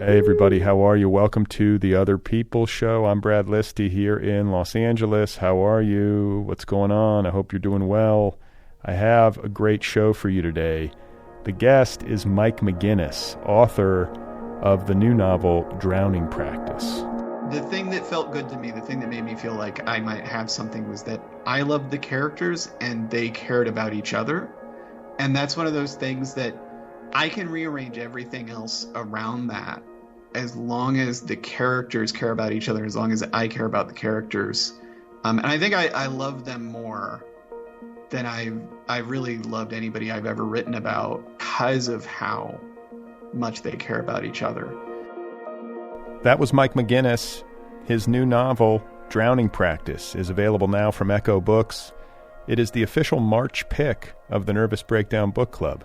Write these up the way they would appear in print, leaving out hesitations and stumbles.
Hey everybody, how are you? Welcome to the Otherppl show. I'm Brad Listi here in Los Angeles. How are you? What's going on? I hope you're doing well. I have a great show for you today. The guest is Mcginnis, author of the new novel Drowning Practice. The thing that felt good to me, the thing that made me feel like I might have something, was that I loved the characters and they cared about each other. And that's one of those things that I can rearrange everything else around that as long as the characters care about each other, as long as I care about the characters. And I think I love them more than I've really loved anybody I've ever written about because of how much they care about each other. That was Mcginnis. His new novel, Drowning Practice, is available now from Echo Books. It is the official March pick of the Nervous Breakdown Book Club.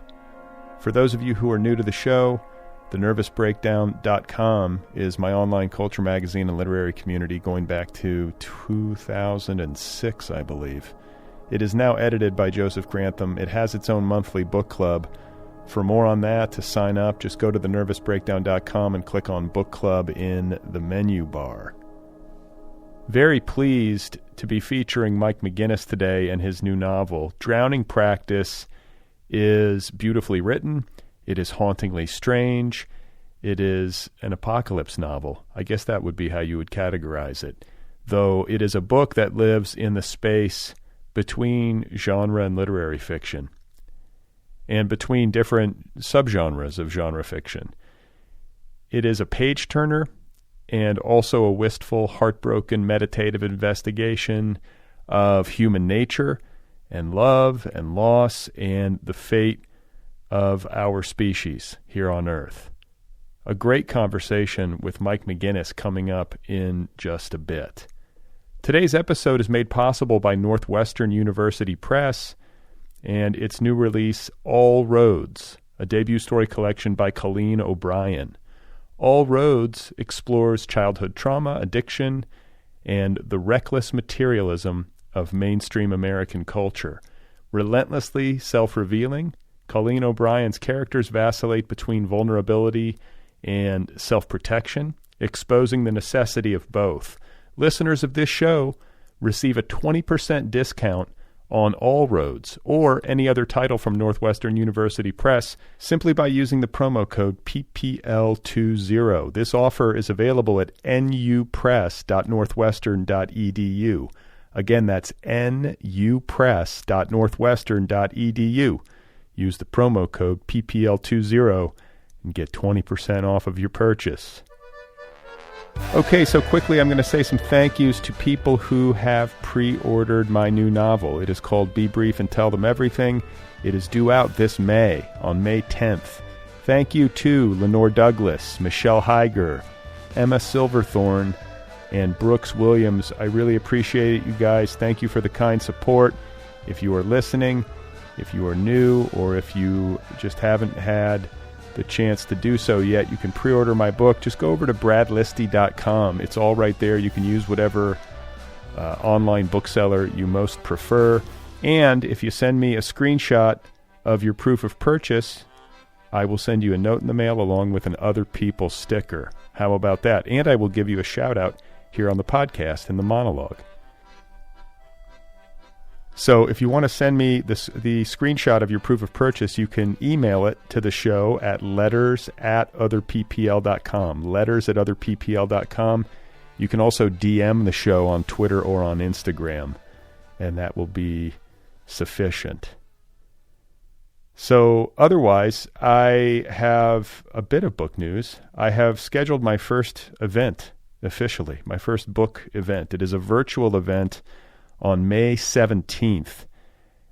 For those of you who are new to the show, thenervousbreakdown.com is my online culture magazine and literary community going back to 2006, I believe. It is now edited by Joseph Grantham. It has its own monthly book club. For more on that, to sign up, just go to thenervousbreakdown.com and click on Book Club in the menu bar. Very pleased to be featuring Mcginnis today and his new novel. Drowning Practice is beautifully written. It is hauntingly strange. It is an apocalypse novel. I guess that would be how you would categorize it. Though it is a book that lives in the space between genre and literary fiction, and between different subgenres of genre fiction. It is a page-turner and also a wistful, heartbroken, meditative investigation of human nature and love and loss and the fate of our species here on Earth. A great conversation with Mcginnis coming up in just a bit. Today's episode is made possible by Northwestern University Press and its new release, All Roads, a debut story collection by Colleen O'Brien. All Roads explores childhood trauma, addiction, and the reckless materialism of mainstream American culture. Relentlessly self-revealing, Colleen O'Brien's characters vacillate between vulnerability and self-protection, exposing the necessity of both. Listeners of this show receive a 20% discount on All Roads or any other title from Northwestern University Press simply by using the promo code PPL20. This offer is available at nupress.northwestern.edu. Again, that's nupress.northwestern.edu. Use the promo code PPL20 and get 20% off of your purchase. Okay, so quickly I'm going to say some thank yous to people who have pre-ordered my new novel. It is called Be Brief and Tell Them Everything. It is due out this May, on May 10th. Thank you to Lenore Douglas, Michelle Heiger, Emma Silverthorne, and Brooks Williams. I really appreciate it, you guys. Thank you for the kind support. If you are listening, if you are new, or if you just haven't had the chance to do so yet, you can pre-order my book. Just go over to bradlisti.com. It's all right there. You can use whatever online bookseller you most prefer. And if you send me a screenshot of your proof of purchase, I will send you a note in the mail along with an Otherppl sticker. How about that? And I will give you a shout-out here on the podcast in the monologue. So if you want to send me the screenshot of your proof of purchase, you can email it to the show at letters@otherppl.com. Letters@otherppl.com. You can also DM the show on Twitter or on Instagram, and that will be sufficient. So otherwise, I have a bit of book news. I have scheduled my first event officially, my first book event. It is a virtual event on May 17th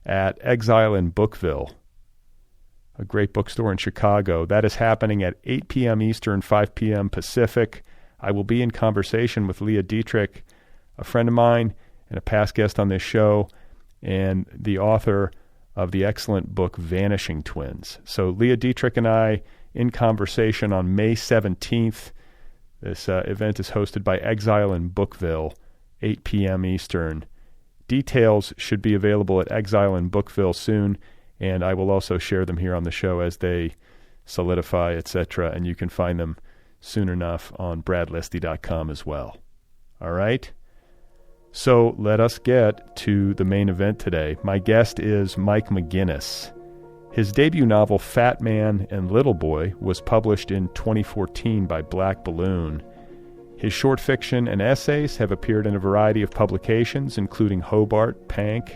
at Exile in Bookville, a great bookstore in Chicago. That is happening at 8 p.m. Eastern, 5 p.m. Pacific. I will be in conversation with Leah Dietrich, a friend of mine and a past guest on this show, and the author of the excellent book Vanishing Twins. So Leah Dietrich and I in conversation on May 17th. This event is hosted by Exile in Bookville, 8 p.m. Eastern. Details should be available at Exile in Bookville soon, and I will also share them here on the show as they solidify, etc., and you can find them soon enough on bradlisti.com as well. All right? So let us get to the main event today. My guest is Mike Mcginnis. His debut novel, Fat Man and Little Boy, was published in 2014 by Black Balloon. His short fiction and essays have appeared in a variety of publications, including Hobart, Pank,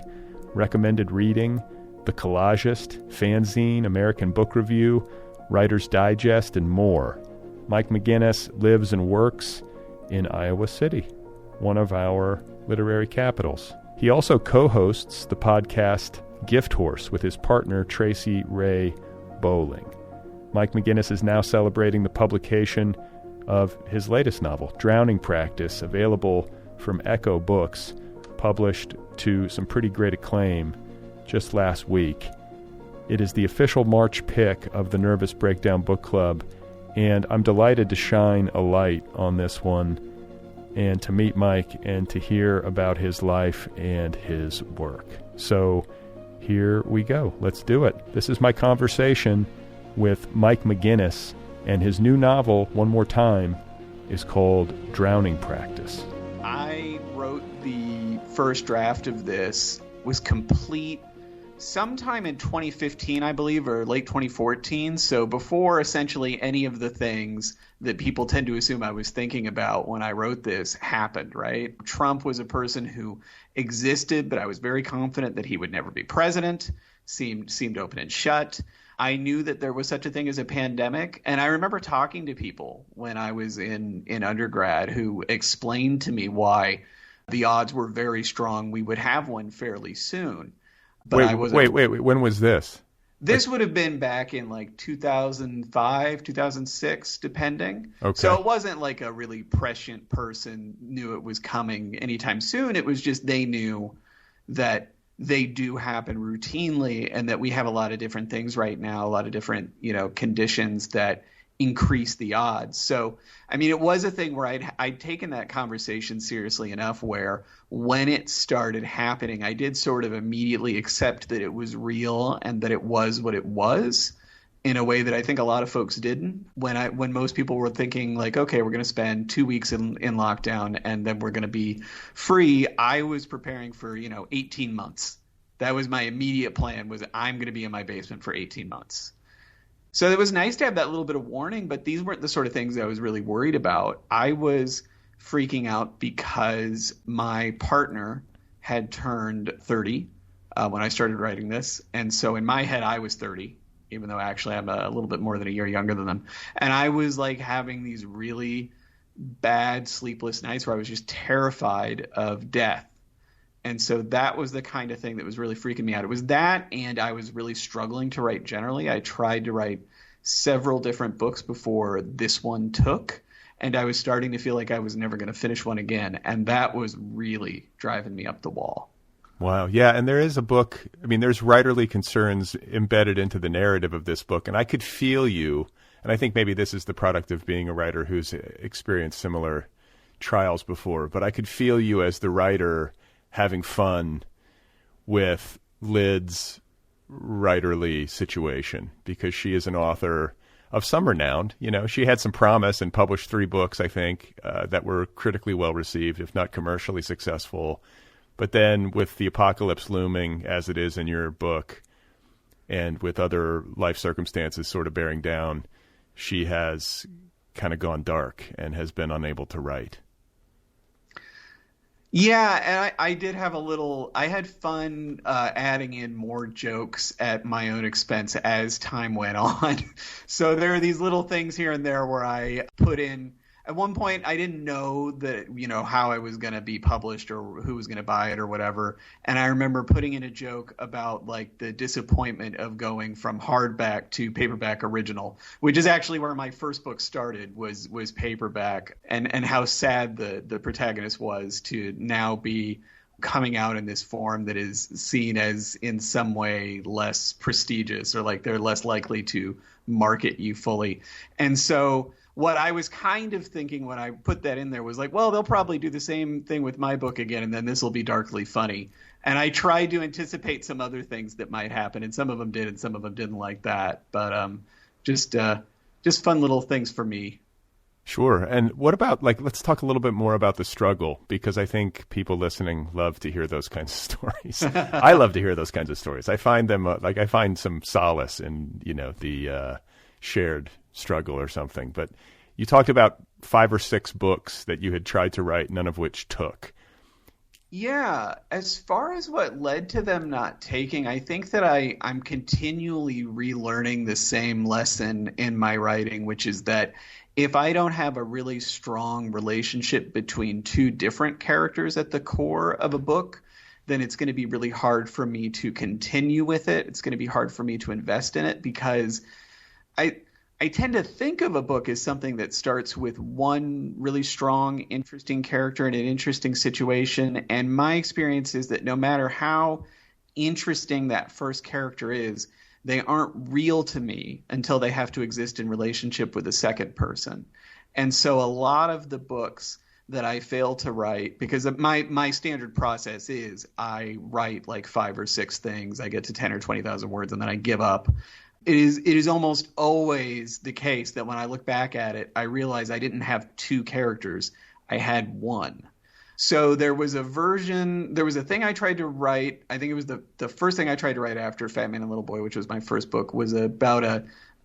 Recommended Reading, The Collagist, Fanzine, American Book Review, Writer's Digest, and more. Mike Mcginnis lives and works in Iowa City, one of our literary capitals. He also co-hosts the podcast Gift Horse with his partner Tracy Ray Bowling. Mike Mcginnis is now celebrating the publication of his latest novel, Drowning Practice, available from Echo Books, published to some pretty great acclaim just last week. It is the official March pick of the Nervous Breakdown Book Club, and I'm delighted to shine a light on this one and to meet Mike and to hear about his life and his work. So here we go. Let's do it. This is my conversation with Mike Mcginnis, and his new novel, one more time, is called Drowning Practice. I wrote the first draft of this, was complete sometime in 2015, I believe, or late 2014. So before essentially any of the things that people tend to assume I was thinking about when I wrote this happened, right? Trump was a person who existed, but I was very confident that he would never be president, seemed open and shut. I knew that there was such a thing as a pandemic. And I remember talking to people when I was in undergrad who explained to me why the odds were very strong we would have one fairly soon. But wait. When was this? This would have been back in like 2005, 2006, depending. Okay. So it wasn't like a really prescient person knew it was coming anytime soon. It was just they knew that they do happen routinely and that we have a lot of different things right now, a lot of different, conditions that increase the odds. So, I mean, it was a thing where I'd taken that conversation seriously enough where when it started happening, I did sort of immediately accept that it was real and that it was what it was in a way that I think a lot of folks didn't. When most people were thinking like, okay, we're going to spend 2 weeks in lockdown and then we're going to be free, I was preparing for, 18 months. That was my immediate plan, was I'm going to be in my basement for 18 months. So it was nice to have that little bit of warning, but these weren't the sort of things I was really worried about. I was freaking out because my partner had turned 30 when I started writing this. And so in my head, I was 30, even though actually I'm a little bit more than a year younger than them. And I was like having these really bad sleepless nights where I was just terrified of death. And so that was the kind of thing that was really freaking me out. It was that, and I was really struggling to write generally. I tried to write several different books before this one took, and I was starting to feel like I was never going to finish one again. And that was really driving me up the wall. Wow. Yeah, and there is a book. I mean, there's writerly concerns embedded into the narrative of this book, and I could feel you, and I think maybe this is the product of being a writer who's experienced similar trials before, but I could feel you as the writer having fun with Lid's writerly situation, because she is an author of some renown. She had some promise and published 3 books, I think, that were critically well received, if not commercially successful. But then with the apocalypse looming as it is in your book, and with other life circumstances sort of bearing down, she has kind of gone dark and has been unable to write. Yeah, and I did have I had fun adding in more jokes at my own expense as time went on. So there are these little things here and there where I put in, at one point I didn't know that, how I was going to be published or who was going to buy it or whatever. And I remember putting in a joke about like the disappointment of going from hardback to paperback original, which is actually where my first book started, was paperback, and how sad the protagonist was to now be coming out in this form that is seen as in some way less prestigious, or like they're less likely to market you fully. And so what I was kind of thinking when I put that in there was like, well, they'll probably do the same thing with my book again, and then this will be darkly funny. And I tried to anticipate some other things that might happen, and some of them did, and some of them didn't like that. But just fun little things for me. Sure. And what about, like, let's talk a little bit more about the struggle, because I think people listening love to hear those kinds of stories. I love to hear those kinds of stories. I find them, I find some solace in, the shared struggle or something. But you talked about 5 or 6 books that you had tried to write, none of which took. Yeah, as far as what led to them not taking, I think that I'm continually relearning the same lesson in my writing, which is that if I don't have a really strong relationship between 2 different characters at the core of a book, then it's going to be really hard for me to continue with it. It's going to be hard for me to invest in it, because I tend to think of a book as something that starts with one really strong, interesting character in an interesting situation. And my experience is that no matter how interesting that first character is, they aren't real to me until they have to exist in relationship with a second person. And so a lot of the books that I fail to write, because my standard process is I write like 5 or 6 things, I get to 10 or 20,000 words, and then I give up. It is almost always the case that when I look back at it, I realize I didn't have 2 characters. I had 1. So there was a thing I tried to write. I think it was the first thing I tried to write after Fat Man and Little Boy, which was my first book, was about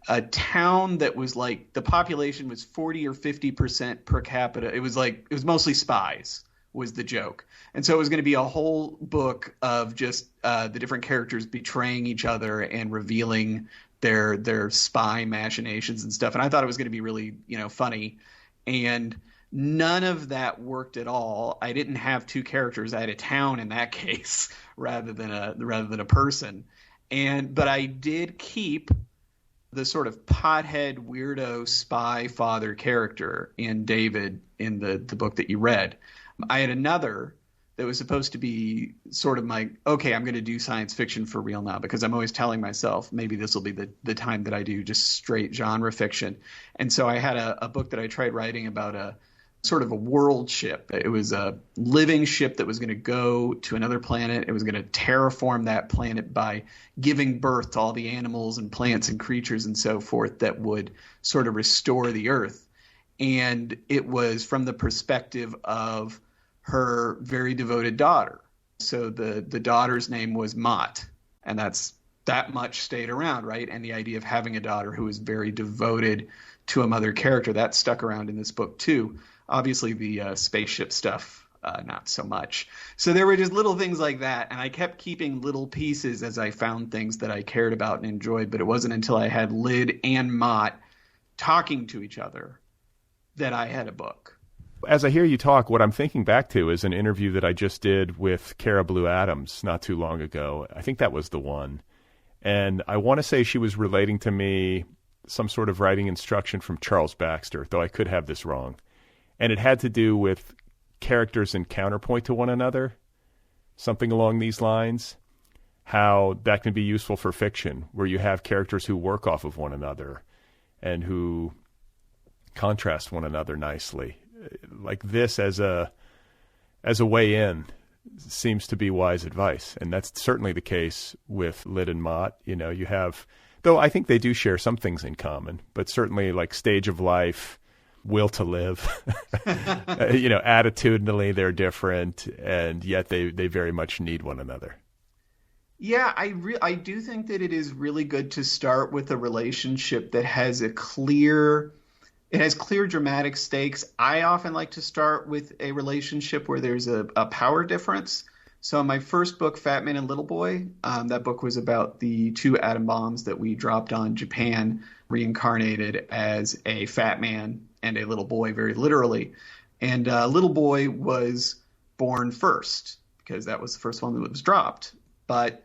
a town that was like the population was 40 or 50% per capita. It was mostly spies was the joke. And so it was going to be a whole book of just the different characters betraying each other and revealing their spy machinations and stuff. And I thought it was going to be really, funny. And none of that worked at all. I didn't have 2 characters. I had a town in that case rather than a person. But I did keep the sort of pothead weirdo spy father character in David in the book that you read. I had another that was supposed to be sort of I'm going to do science fiction for real now, because I'm always telling myself maybe this will be the time that I do just straight genre fiction. And so I had a book that I tried writing about a sort of a world ship. It was a living ship that was going to go to another planet. It was going to terraform that planet by giving birth to all the animals and plants and creatures and so forth that would sort of restore the Earth. And it was from the perspective of her very devoted daughter. So the daughter's name was Mott, and that much stayed around, right? And the idea of having a daughter who was very devoted to a mother character, that stuck around in this book too. Obviously the spaceship stuff, not so much. So there were just little things like that, and I kept keeping little pieces as I found things that I cared about and enjoyed, but it wasn't until I had Lyd and Mott talking to each other that I had a book. As I hear you talk, what I'm thinking back to is an interview that I just did with Cara Blue Adams not too long ago. I think that was the one. And I want to say she was relating to me some sort of writing instruction from Charles Baxter, though I could have this wrong. And it had to do with characters in counterpoint to one another, something along these lines, how that can be useful for fiction, where you have characters who work off of one another and who contrast one another nicely. Like this as a way in seems to be wise advice. And that's certainly the case with Lyd and Mott. You have, though I think they do share some things in common, but certainly like stage of life, will to live, attitudinally they're different, and yet they very much need one another. Yeah, I do think that it is really good to start with a relationship that has clear dramatic stakes. I often like to start with a relationship where there's a power difference. So in my first book, Fat Man and Little Boy, that book was about the 2 atom bombs that we dropped on Japan, reincarnated as a fat man and a little boy, very literally. And Little Boy was born first because that was the first one that was dropped. But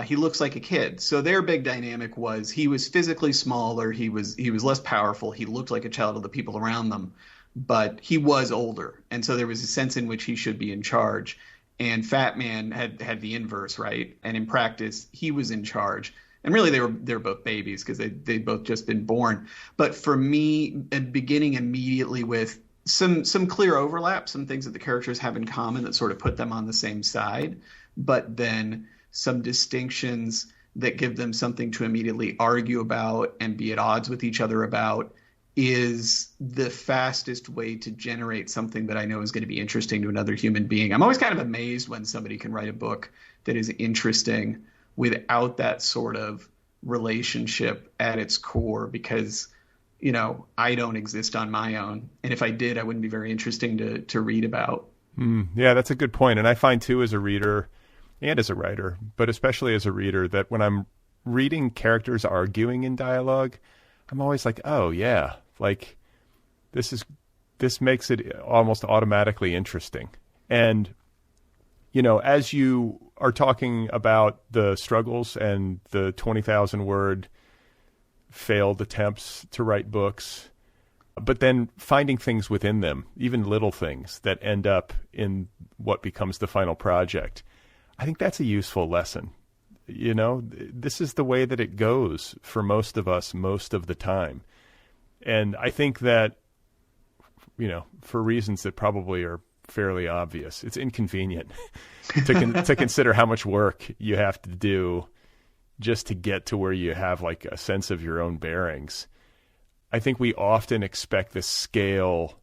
he looks like a kid. So their big dynamic was he was physically smaller. He was less powerful. He looked like a child of the people around them, but he was older. And so there was a sense in which he should be in charge. And Fat Man had the inverse, right? And in practice, he was in charge. And really, they were both babies because they'd both just been born. But for me, beginning immediately with some clear overlap, some things that the characters have in common that sort of put them on the same side, but then some distinctions that give them something to immediately argue about and be at odds with each other about, is the fastest way to generate something that I know is going to be interesting to another human being. I'm always kind of amazed when somebody can write a book that is interesting without that sort of relationship at its core, because, you know, I don't exist on my own. And if I did, I wouldn't be very interesting to read about. Yeah, that's a good point. And I find too, as a reader and as a writer, but especially as a reader, that when I'm reading characters arguing in dialogue, I'm always like, oh yeah, like this makes it almost automatically interesting. And, you know, as you are talking about the struggles and the 20,000 word failed attempts to write books, but then finding things within them, even little things that end up in what becomes the final project, I think that's a useful lesson. You know, this is the way that it goes for most of us most of the time. And I think that, you know, for reasons that probably are fairly obvious, it's inconvenient to consider how much work you have to do just to get to where you have like a sense of your own bearings. I think we often expect the scale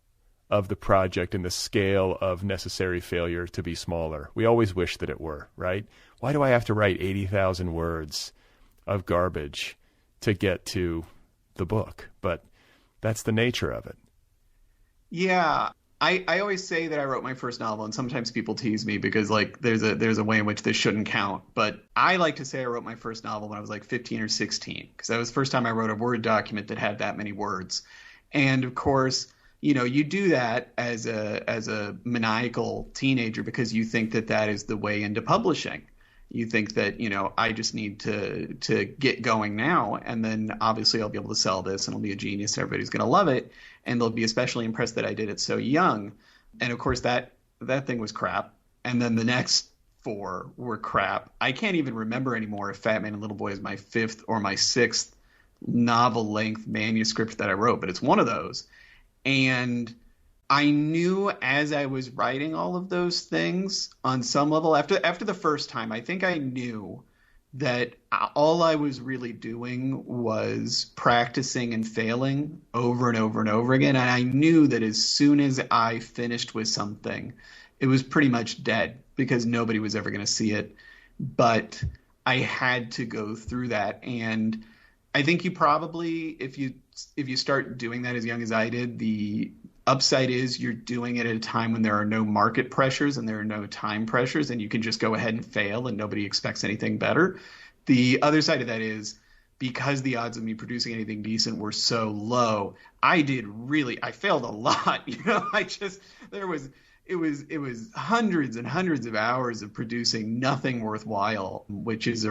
of the project and the scale of necessary failure to be smaller. We always wish that it were, right? Why do I have to write 80,000 words of garbage to get to the book? But that's the nature of it. Yeah. I always say that I wrote my first novel, and sometimes people tease me because like there's a way in which this shouldn't count. But I like to say I wrote my first novel when I was like 15 or 16, because that was the first time I wrote a Word document that had that many words. And of course, you know, you do that as a maniacal teenager because you think that that is the way into publishing. You think that, you know, I just need to get going now, and then obviously I'll be able to sell this and I'll be a genius. Everybody's going to love it, and they'll be especially impressed that I did it so young. And of course that thing was crap. And then the next 4 were crap. I can't even remember anymore if Fat Man and Little Boy is my 5th or my 6th novel-length manuscript that I wrote, but it's one of those. And I knew as I was writing all of those things on some level, after the first time, I think I knew that all I was really doing was practicing and failing over and over and over again. And I knew that as soon as I finished with something, it was pretty much dead because nobody was ever going to see it. But I had to go through that. And I think you probably, if you start doing that as young as I did, the upside is you're doing it at a time when there are no market pressures and there are no time pressures, and you can just go ahead and fail and nobody expects anything better. The other side of that is because the odds of me producing anything decent were so low, I failed a lot. You know, it was hundreds and hundreds of hours of producing nothing worthwhile, which is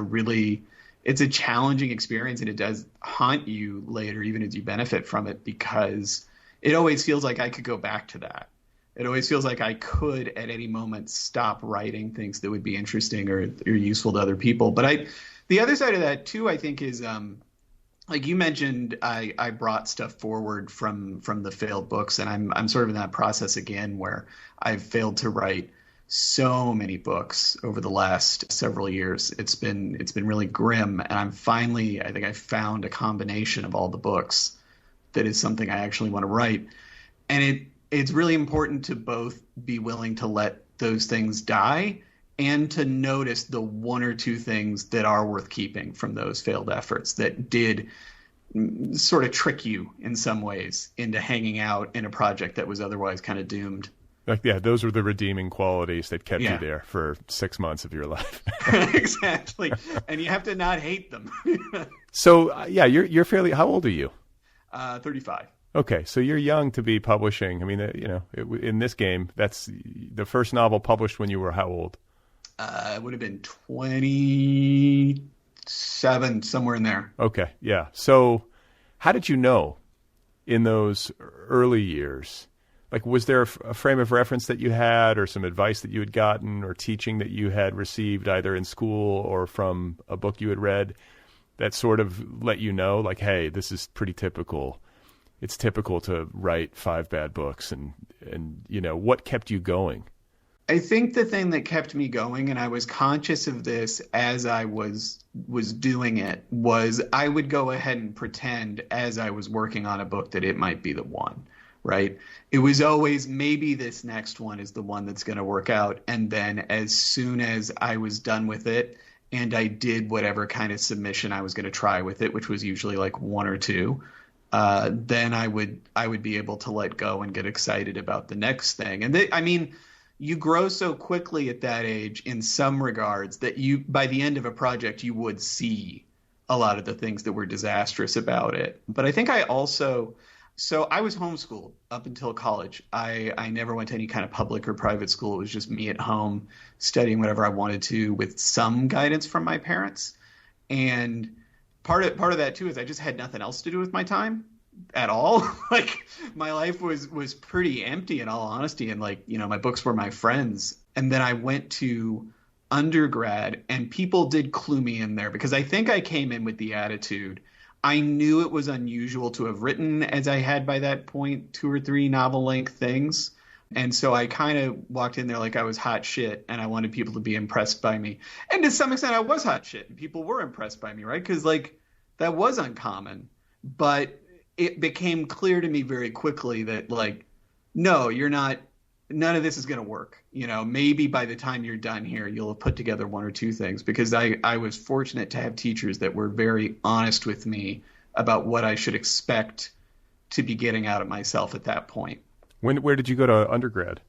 it's a challenging experience, and it does haunt you later, even as you benefit from it, because it always feels like I could go back to that. It always feels like I could at any moment stop writing things that would be interesting or useful to other people. But the other side of that too, I think, is like you mentioned, I brought stuff forward from the failed books, and I'm sort of in that process again where I've failed to write so many books over the last several years. It's been really grim, and I think I found a combination of all the books that is something I actually want to write. And it's really important to both be willing to let those things die and to notice the 1 or 2 things that are worth keeping from those failed efforts that did sort of trick you in some ways into hanging out in a project that was otherwise kind of doomed. Like, yeah, those were the redeeming qualities that kept you there for 6 months of your life. Exactly. And you have to not hate them. So, you're fairly, how old are you? 35. Okay, so you're young to be publishing. I mean, in this game, that's the first novel published when you were how old? It would have been 27, somewhere in there. Okay, yeah. So how did you know in those early years? Like, was there a frame of reference that you had, or some advice that you had gotten, or teaching that you had received either in school or from a book you had read that sort of let you know, like, hey, this is pretty typical. It's typical to write 5 bad books, and you know, what kept you going? I think the thing that kept me going, and I was conscious of this as I was doing it, was I would go ahead and pretend as I was working on a book that it might be the one, right? It was always maybe this next one is the one that's going to work out. And then as soon as I was done with it and I did whatever kind of submission I was going to try with it, which was usually like one or two, then I would be able to let go and get excited about the next thing. And I mean, you grow so quickly at that age in some regards that you, by the end of a project, you would see a lot of the things that were disastrous about it. But I think I also, so I was homeschooled up until college. I never went to any kind of public or private school. It was just me at home studying whatever I wanted to with some guidance from my parents. And part of that too is I just had nothing else to do with my time at all. Like my life was pretty empty in all honesty, and like, you know, my books were my friends. And then I went to undergrad and people did clue me in there because I think I came in with the attitude I knew it was unusual to have written, as I had by that point, 2 or 3 novel length things. And so I kind of walked in there like I was hot shit and I wanted people to be impressed by me. And to some extent I was hot shit and people were impressed by me, right? Because like that was uncommon. But it became clear to me very quickly that like, no, you're not, none of this is going to work. You know, maybe by the time you're done here, you'll have put together 1 or 2 things, because I was fortunate to have teachers that were very honest with me about what I should expect to be getting out of myself at that point. Where did you go to undergrad?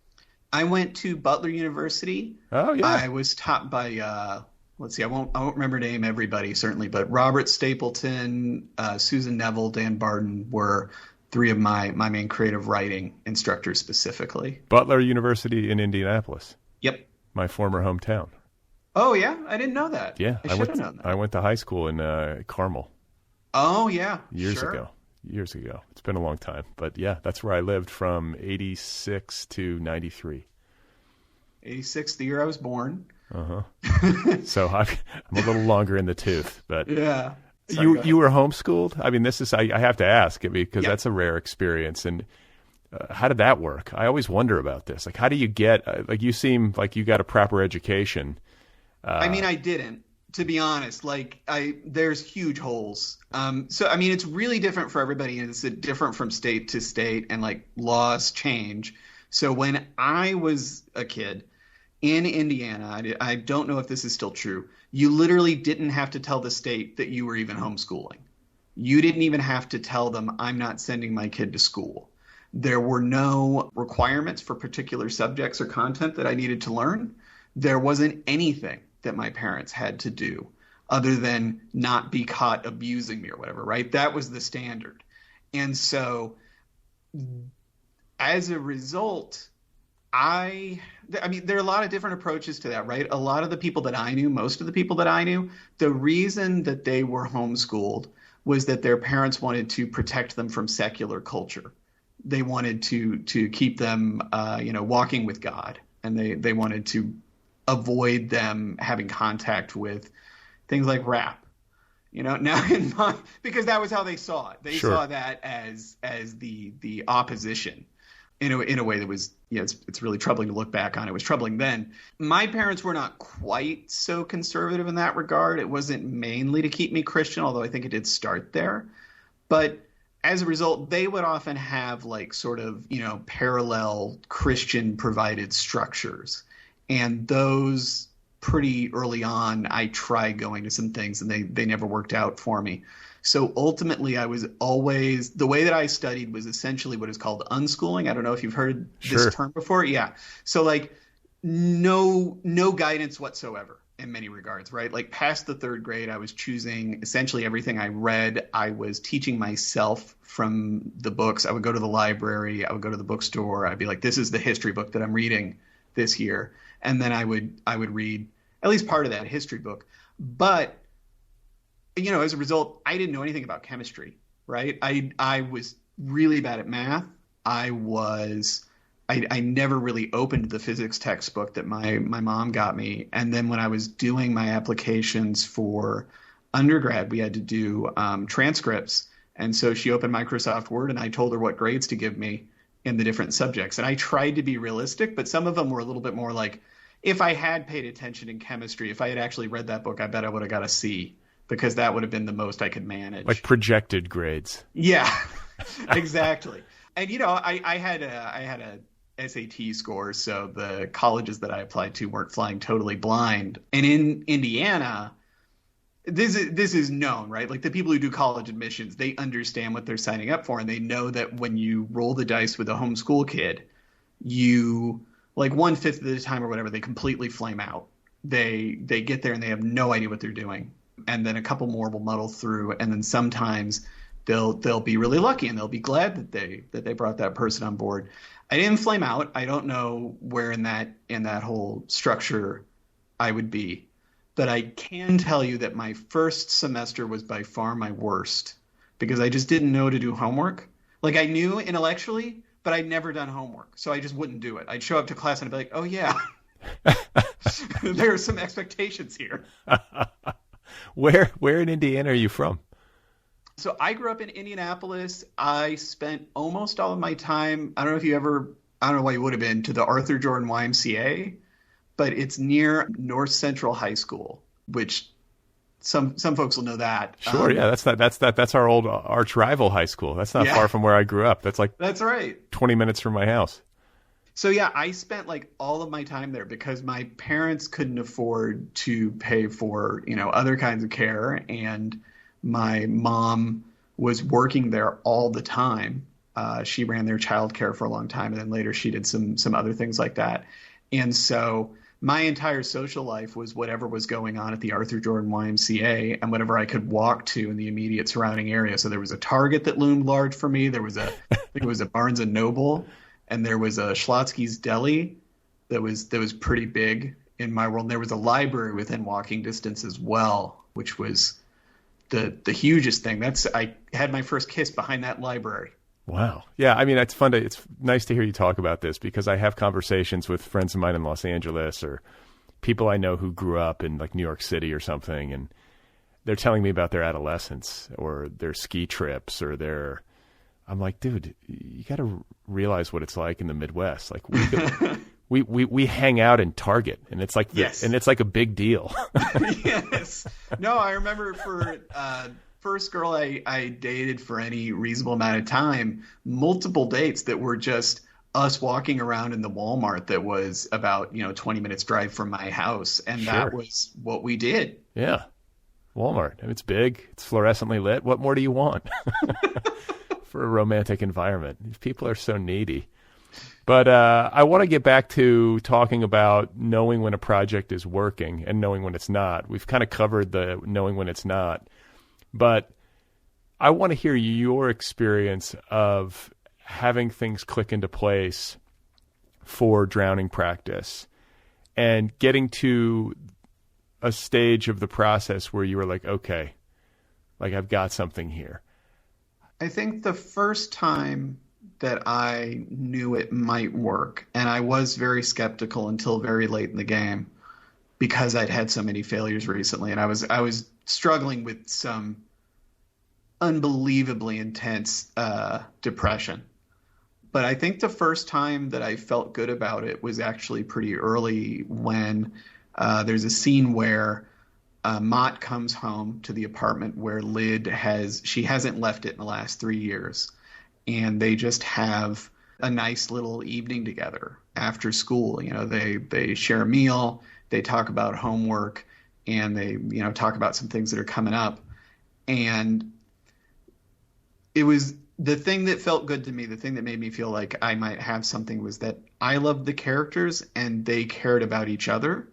I went to Butler University. Oh, yeah. I was taught by, let's see, I won't remember name everybody, certainly, but Robert Stapleton, Susan Neville, Dan Barden were 3 of my main creative writing instructors specifically. Butler University in Indianapolis. Yep. My former hometown. Oh, yeah? I didn't know that. Yeah. I should have known that. I went to high school in Carmel. Oh, yeah. Years ago. It's been a long time. But yeah, that's where I lived from 86 to 93. 86, the year I was born. Uh-huh. So I'm a little longer in the tooth, but yeah. You were homeschooled? I mean, this is, I have to ask, because Yep. that's a rare experience. And how did that work? I always wonder about this. Like, how do you get, like, you seem like you got a proper education. I mean, I didn't, to be honest. Like, there's huge holes. So, I mean, it's really different for everybody, and it's different from state to state, and like laws change. So when I was a kid in Indiana, I don't know if this is still true, you literally didn't have to tell the state that you were even homeschooling. You didn't even have to tell them, I'm not sending my kid to school. There were no requirements for particular subjects or content that I needed to learn. There wasn't anything that my parents had to do other than not be caught abusing me or whatever, right? That was the standard. And so as a result, I mean, there are a lot of different approaches to that, right? A lot of the people that I knew, most of the people that I knew, the reason that they were homeschooled was that their parents wanted to protect them from secular culture. They wanted to keep them, walking with God, and they wanted to avoid them having contact with things like rap. You know, now because that was how they saw it. They Sure. saw that as the opposition. In a way that was, it's really troubling to look back on. It was troubling then. My parents were not quite so conservative in that regard. It wasn't mainly to keep me Christian, although I think it did start there. But as a result, they would often have like sort of, parallel Christian provided structures. And those pretty early on, I tried going to some things and they never worked out for me. So ultimately, I was always, the way that I studied was essentially what is called unschooling. I don't know if you've heard Sure. this term before. Yeah. So like no guidance whatsoever in many regards, right? Like past the 3rd grade, I was choosing essentially everything I read. I was teaching myself from the books. I would go to the library. I would go to the bookstore. I'd be like, this is the history book that I'm reading this year. And then I would read at least part of that history book. But as a result, I didn't know anything about chemistry, right? I was really bad at math. I never really opened the physics textbook that my mom got me. And then when I was doing my applications for undergrad, we had to do transcripts. And so she opened Microsoft Word and I told her what grades to give me. in the different subjects. And I tried to be realistic, but some of them were a little bit more like, if I had paid attention in chemistry, if I had actually read that book, I bet I would have got a C, because that would have been the most I could manage. Like projected grades. Yeah, exactly. And I had a SAT score, so the colleges that I applied to weren't flying totally blind. And in Indiana, this is known, right? Like the people who do college admissions, they understand what they're signing up for, and they know that when you roll the dice with a homeschool kid, you, like 1/5 of the time or whatever, they completely flame out. They get there and they have no idea what they're doing, and then a couple more will muddle through, and then sometimes they'll be really lucky and they'll be glad that they brought that person on board. I didn't flame out. I don't know where in that whole structure I would be, but I can tell you that my first semester was by far my worst, because I just didn't know to do homework. Like I knew intellectually, but I'd never done homework, so I just wouldn't do it. I'd show up to class and I'd be like, "Oh yeah, there are some expectations here." Where in Indiana are you from? So I grew up in Indianapolis. I spent almost all of my time, I don't know why you would have been, to the Arthur Jordan YMCA, but it's near North Central High School, which some folks will know that. Sure, yeah, that's our old arch rival high school. That's not far from where I grew up. That's right. 20 minutes from my house. So yeah, I spent like all of my time there because my parents couldn't afford to pay for, other kinds of care, and my mom was working there all the time. She ran their childcare for a long time, and then later she did some other things like that. And so my entire social life was whatever was going on at the Arthur Jordan YMCA and whatever I could walk to in the immediate surrounding area. So there was a Target that loomed large for me. There was I think it was a Barnes and Noble, and there was a Schlotsky's Deli that was pretty big in my world. And there was a library within walking distance as well, which was the hugest thing. I had my first kiss behind that library. Wow. Yeah, I mean, it's nice to hear you talk about this, because I have conversations with friends of mine in Los Angeles or people I know who grew up in like New York City or something, and they're telling me about their adolescence or their ski trips or I'm like, dude, you got to realize what it's like in the Midwest. Like we hang out in Target, and it's like yes. And it's like a big deal. Yes. No, I remember for first girl I dated for any reasonable amount of time, multiple dates that were just us walking around in the Walmart that was about 20 minutes drive from my house, and Sure. That was what we did. Yeah, Walmart. I mean, it's big. It's fluorescently lit. What more do you want for a romantic environment? These people are so needy. But I want to get back to talking about knowing when a project is working and knowing when it's not. We've kind of covered the knowing when it's not. But I want to hear your experience of having things click into place for drowning practice and getting to a stage of the process where you were like, okay, like I've got something here. I think the first time that I knew it might work, and I was very skeptical until very late in the game because I'd had so many failures recently, and I was struggling with some unbelievably intense depression. But I think the first time that I felt good about it was actually pretty early, when there's a scene where Mott comes home to the apartment where Lyd hasn't left it in the last 3 years. And they just have a nice little evening together after school. They share a meal, they talk about homework, and they, talk about some things that are coming up. And it was the thing that felt good to me, the thing that made me feel like I might have something, was that I loved the characters and they cared about each other.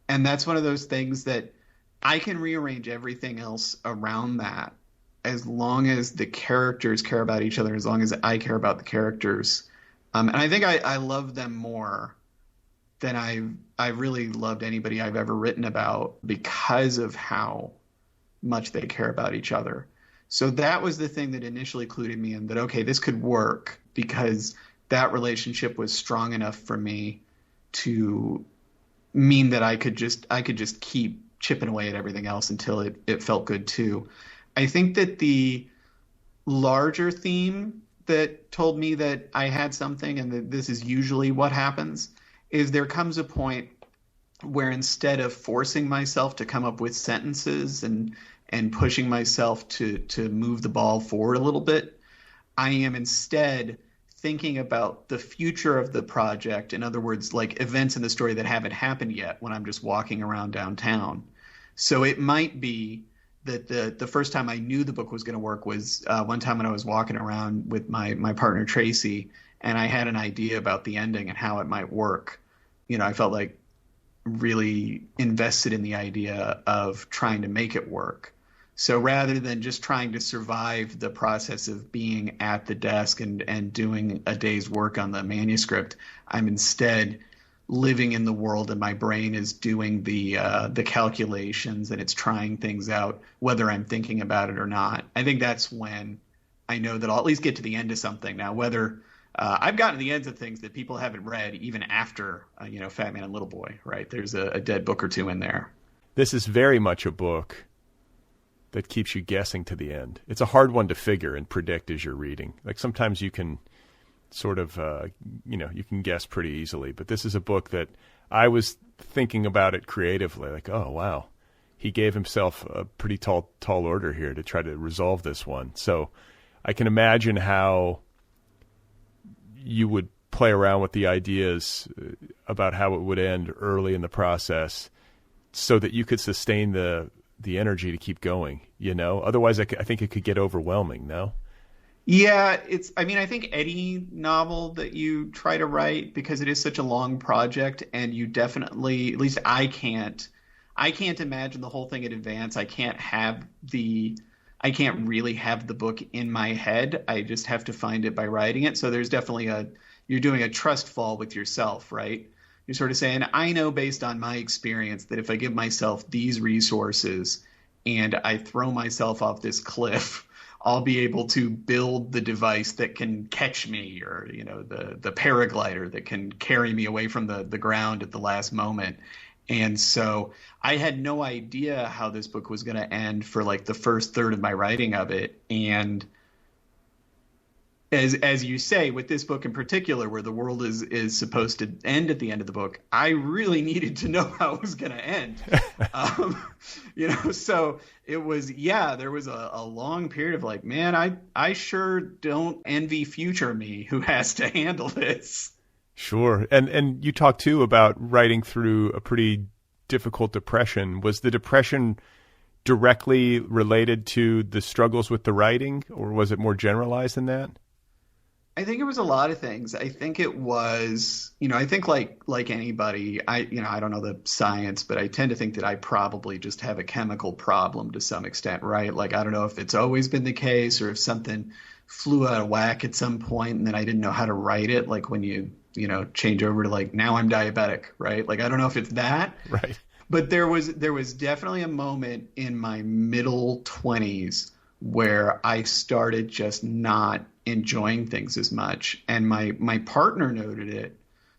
And that's one of those things that I can rearrange everything else around that, as long as the characters care about each other, as long as I care about the characters. And I think I love them more than I've really loved anybody I've ever written about, because of how much they care about each other. So that was the thing that initially clued me in that, okay, this could work, because that relationship was strong enough for me to mean that I could just keep chipping away at everything else until it felt good too. I think that the larger theme that told me that I had something, and that this is usually what happens, is there comes a point where instead of forcing myself to come up with sentences and pushing myself to move the ball forward a little bit, I am instead thinking about the future of the project. In other words, like events in the story that haven't happened yet when I'm just walking around downtown. So it might be that the first time I knew the book was going to work was one time when I was walking around with my partner Tracy, and I had an idea about the ending and how it might work. You know, I felt like really invested in the idea of trying to make it work. So rather than just trying to survive the process of being at the desk and doing a day's work on the manuscript, I'm instead living in the world, and my brain is doing the calculations, and it's trying things out, whether I'm thinking about it or not. I think that's when I know that I'll at least get to the end of something. Now, whether I've gotten to the ends of things that people haven't read even after, Fat Man and Little Boy, right? There's a dead book or two in there. This is very much a book that keeps you guessing to the end. It's a hard one to figure and predict as you're reading. Like sometimes you can sort of, you can guess pretty easily. But this is a book that I was thinking about it creatively. Like, oh, wow, he gave himself a pretty tall order here to try to resolve this one. So I can imagine how you would play around with the ideas about how it would end early in the process so that you could sustain the energy to keep going, Otherwise, I think it could get overwhelming, no? Yeah, I think any novel that you try to write, because it is such a long project, and you definitely, at least I can't imagine the whole thing in advance. I can't really have the book in my head. I just have to find it by writing it. So there's definitely you're doing a trust fall with yourself, right? You're sort of saying, I know based on my experience that if I give myself these resources and I throw myself off this cliff, I'll be able to build the device that can catch me, or, the paraglider that can carry me away from the ground at the last moment. And so I had no idea how this book was going to end for like the first third of my writing of it. And as you say, with this book in particular, where the world is supposed to end at the end of the book, I really needed to know how it was going to end. So it was, there was a long period of like, man, I sure don't envy future me who has to handle this. Sure. And you talked too about writing through a pretty difficult depression. Was the depression directly related to the struggles with the writing, or was it more generalized than that? I think it was a lot of things. I think it was, I think like anybody, I don't know the science, but I tend to think that I probably just have a chemical problem to some extent, right? Like, I don't know if it's always been the case or if something flew out of whack at some point and then I didn't know how to write it. Like when you change over to like, now I'm diabetic, right? Like, I don't know if it's that. Right. But there was definitely a moment in my middle 20s where I started just not enjoying things as much. And my partner noted it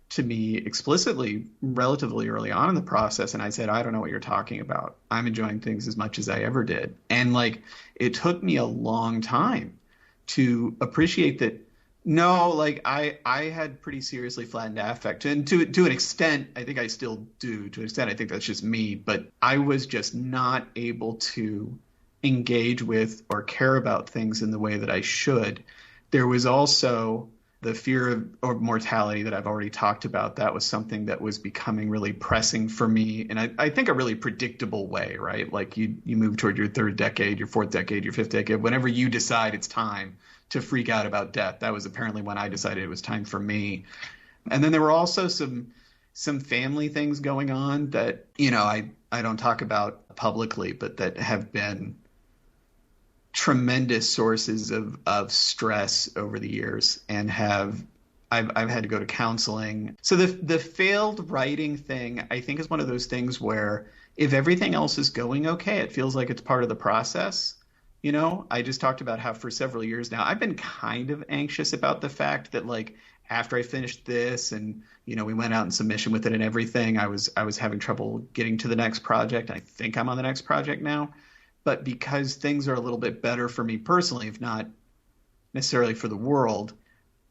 to me explicitly relatively early on in the process. And I said, I don't know what you're talking about. I'm enjoying things as much as I ever did. And like, it took me a long time to appreciate that. No, like I had pretty seriously flattened affect, and to an extent, I think I still do. To an extent, I think that's just me. But I was just not able to engage with or care about things in the way that I should. There was also the fear of mortality that I've already talked about. That was something that was becoming really pressing for me, and I think a really predictable way, right? Like you move toward your third decade, your fourth decade, your fifth decade. Whenever you decide it's time to freak out about death, that was apparently when I decided it was time for me. And then there were also some family things going on that I don't talk about publicly, but that have been tremendous sources of stress over the years, and I've had to go to counseling. So the failed writing thing, I think, is one of those things where if everything else is going okay, it feels like it's part of the process. I just talked about how for several years now, I've been kind of anxious about the fact that like after I finished this and, we went out in submission with it and everything, I was having trouble getting to the next project. I think I'm on the next project now. But because things are a little bit better for me personally, if not necessarily for the world,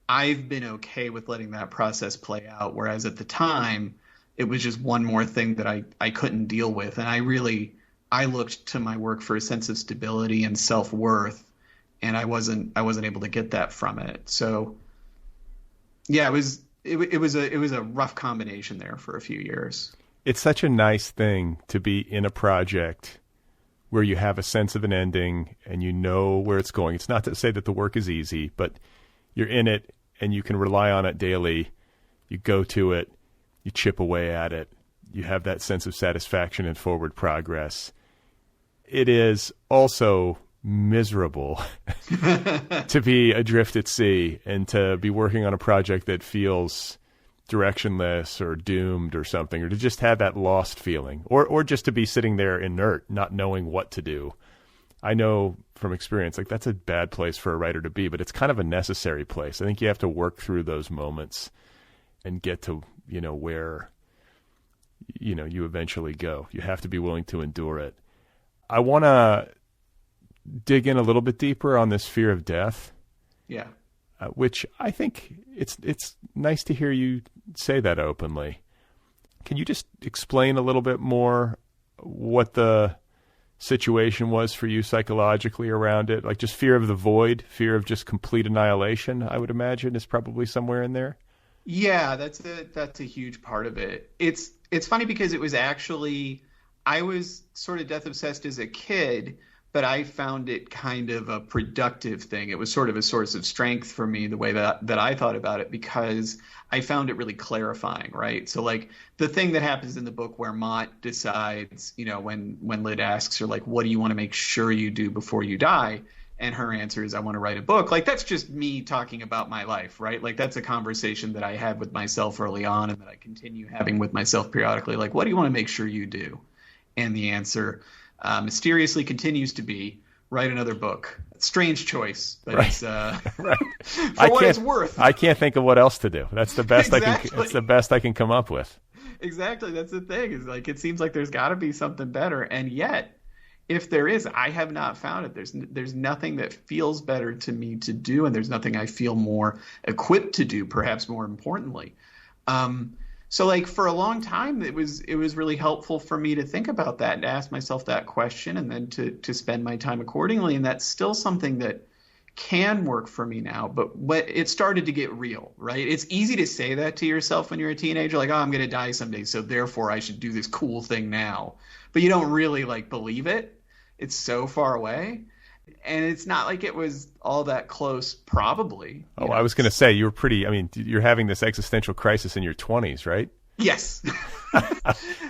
I've been okay with letting that process play out. Whereas at the time, it was just one more thing that I couldn't deal with. And I looked to my work for a sense of stability and self-worth, and I wasn't able to get that from it. So yeah, it was a rough combination there for a few years. It's such a nice thing to be in a project where you have a sense of an ending and you know where it's going. It's not to say that the work is easy, but you're in it and you can rely on it daily. You go to it, you chip away at it. You have that sense of satisfaction and forward progress. It is also miserable to be adrift at sea and to be working on a project that feels directionless or doomed or something, or to just have that lost feeling, or just to be sitting there inert, not knowing what to do. I know from experience, like, that's a bad place for a writer to be, but it's kind of a necessary place. I think you have to work through those moments and get to, where, you eventually go. You have to be willing to endure it. I want to dig in a little bit deeper on this fear of death. Yeah. Which I think it's nice to hear you say that openly. Can you just explain a little bit more what the situation was for you psychologically around it? Like, just fear of the void, fear of just complete annihilation, I would imagine, is probably somewhere in there. Yeah, that's a huge part of it. It's funny because it was actually, I was sort of death obsessed as a kid, but I found it kind of a productive thing. It was sort of a source of strength for me, the way that I thought about it, because I found it really clarifying, right? So, like, the thing that happens in the book where Mott decides, when Lyd asks her, like, what do you want to make sure you do before you die? And her answer is, I want to write a book. Like, that's just me talking about my life, right? Like, that's a conversation that I had with myself early on and that I continue having with myself periodically. Like, what do you want to make sure you do? And the answer mysteriously continues to be, write another book. Strange choice, but right. It's right. For what it's worth. I can't think of what else to do. That's the best Exactly. It's the best I can come up with. Exactly. That's the thing. Is like, it seems like there's got to be something better, and yet, if there is, I have not found it. There's nothing that feels better to me to do, and there's nothing I feel more equipped to do, perhaps more importantly. So, like, for a long time, it was really helpful for me to think about that and to ask myself that question, and then to spend my time accordingly. And that's still something that can work for me now. But what it started to get real, right? It's easy to say that to yourself when you're a teenager, like, oh, I'm going to die someday, so therefore I should do this cool thing now. But you don't really, like, believe it. It's so far away. And it's not like it was all that close, probably. Oh, I was going to say, you're having this existential crisis in your 20s, right? Yes.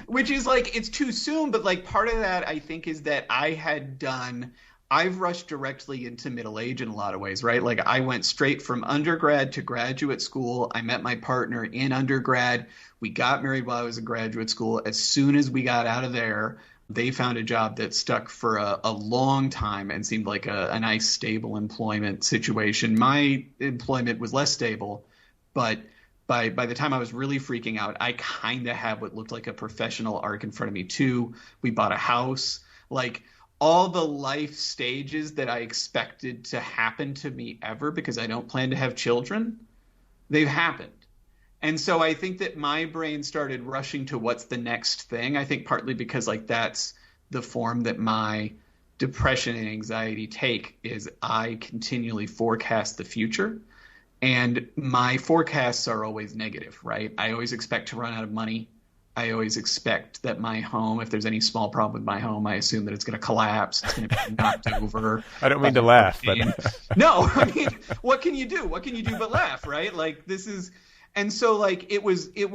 Which is like, it's too soon. But like, part of that, I think, is that I've rushed directly into middle age in a lot of ways, right? Like, I went straight from undergrad to graduate school. I met my partner in undergrad. We got married while I was in graduate school. As soon as we got out of there, they found a job that stuck for a long time and seemed like a nice, stable employment situation. My employment was less stable, but by the time I was really freaking out, I kind of had what looked like a professional arc in front of me too. We bought a house. Like, all the life stages that I expected to happen to me ever, because I don't plan to have children, they've happened. And so I think that my brain started rushing to what's the next thing. I think partly because, like, that's the form that my depression and anxiety take, is I continually forecast the future. And my forecasts are always negative, right? I always expect to run out of money. I always expect that my home, if there's any small problem with my home, I assume that it's going to collapse. It's going to be knocked over. I don't mean to laugh, but no, I mean, what can you do? What can you do but laugh, right? Like, this is. And so, like, it was a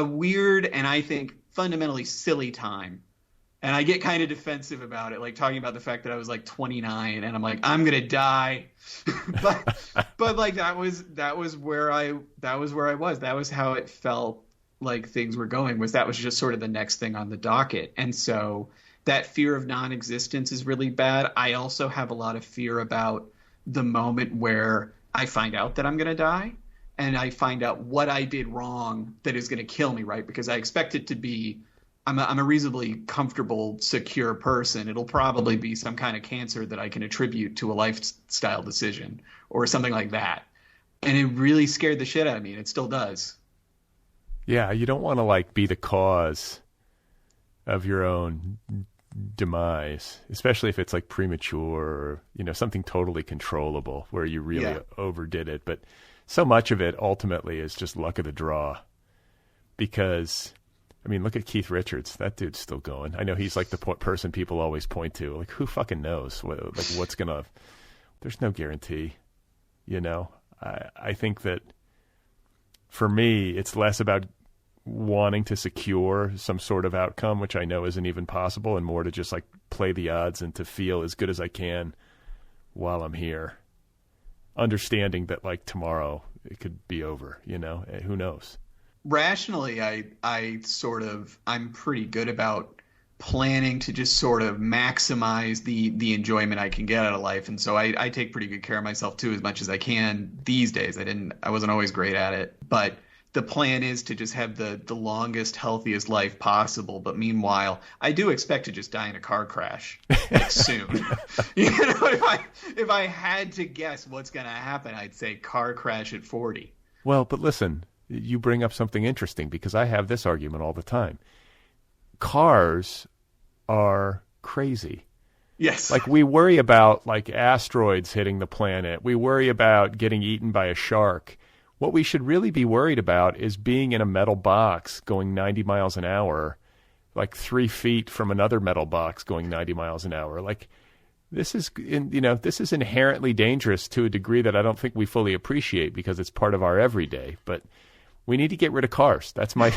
weird and, I think, fundamentally silly time. And I get kind of defensive about it, like talking about the fact that I was like 29 and I'm like, I'm going to die. but like, that was where I was. That was how it felt like things were going, that was just sort of the next thing on the docket. And so that fear of non-existence is really bad. I also have a lot of fear about the moment where I find out that I'm going to die, and I find out what I did wrong that is going to kill me, right? Because I expect it to be I'm a reasonably comfortable, secure person. It'll probably be some kind of cancer that I can attribute to a lifestyle decision or something like that. And it really scared the shit out of me, and it still does. Yeah, you don't want to like be the cause of your own demise, especially if it's like premature or, you know, something totally controllable where you really overdid it. But so much of it ultimately is just luck of the draw. Because, I mean, look at Keith Richards. That dude's still going. I know he's like the person people always point to. Like, who fucking knows? What's going to... There's no guarantee, you know? I think that for me, it's less about wanting to secure some sort of outcome, which I know isn't even possible, and more to just like play the odds and to feel as good as I can while I'm here. Understanding that like tomorrow it could be over, you know? Who knows? Rationally, I'm pretty good about planning to just sort of maximize the enjoyment I can get out of life. And so I take pretty good care of myself too, as much as I can these days. I wasn't always great at it, but the plan is to just have the longest, healthiest life possible. But meanwhile, I do expect to just die in a car crash like soon. You know, if I had to guess what's going to happen, I'd say car crash at 40. Well, but listen, you bring up something interesting because I have this argument all the time. Cars are crazy. Yes. Like we worry about like asteroids hitting the planet. We worry about getting eaten by a shark. What we should really be worried about is being in a metal box going 90 miles an hour, like 3 feet from another metal box going 90 miles an hour. Like this is inherently dangerous to a degree that I don't think we fully appreciate because it's part of our everyday. But we need to get rid of cars. That's my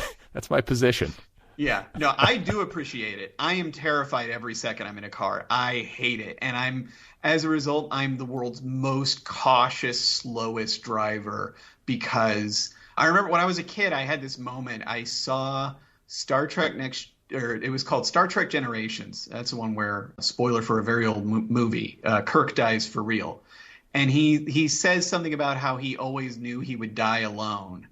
position. Yeah, no, I do appreciate it. I am terrified every second I'm in a car. I hate it. And as a result, I'm the world's most cautious, slowest driver because I remember when I was a kid, I had this moment. I saw Star Trek it was called Star Trek Generations. That's the one where, spoiler for a very old movie, Kirk dies for real. And he says something about how he always knew he would die alone.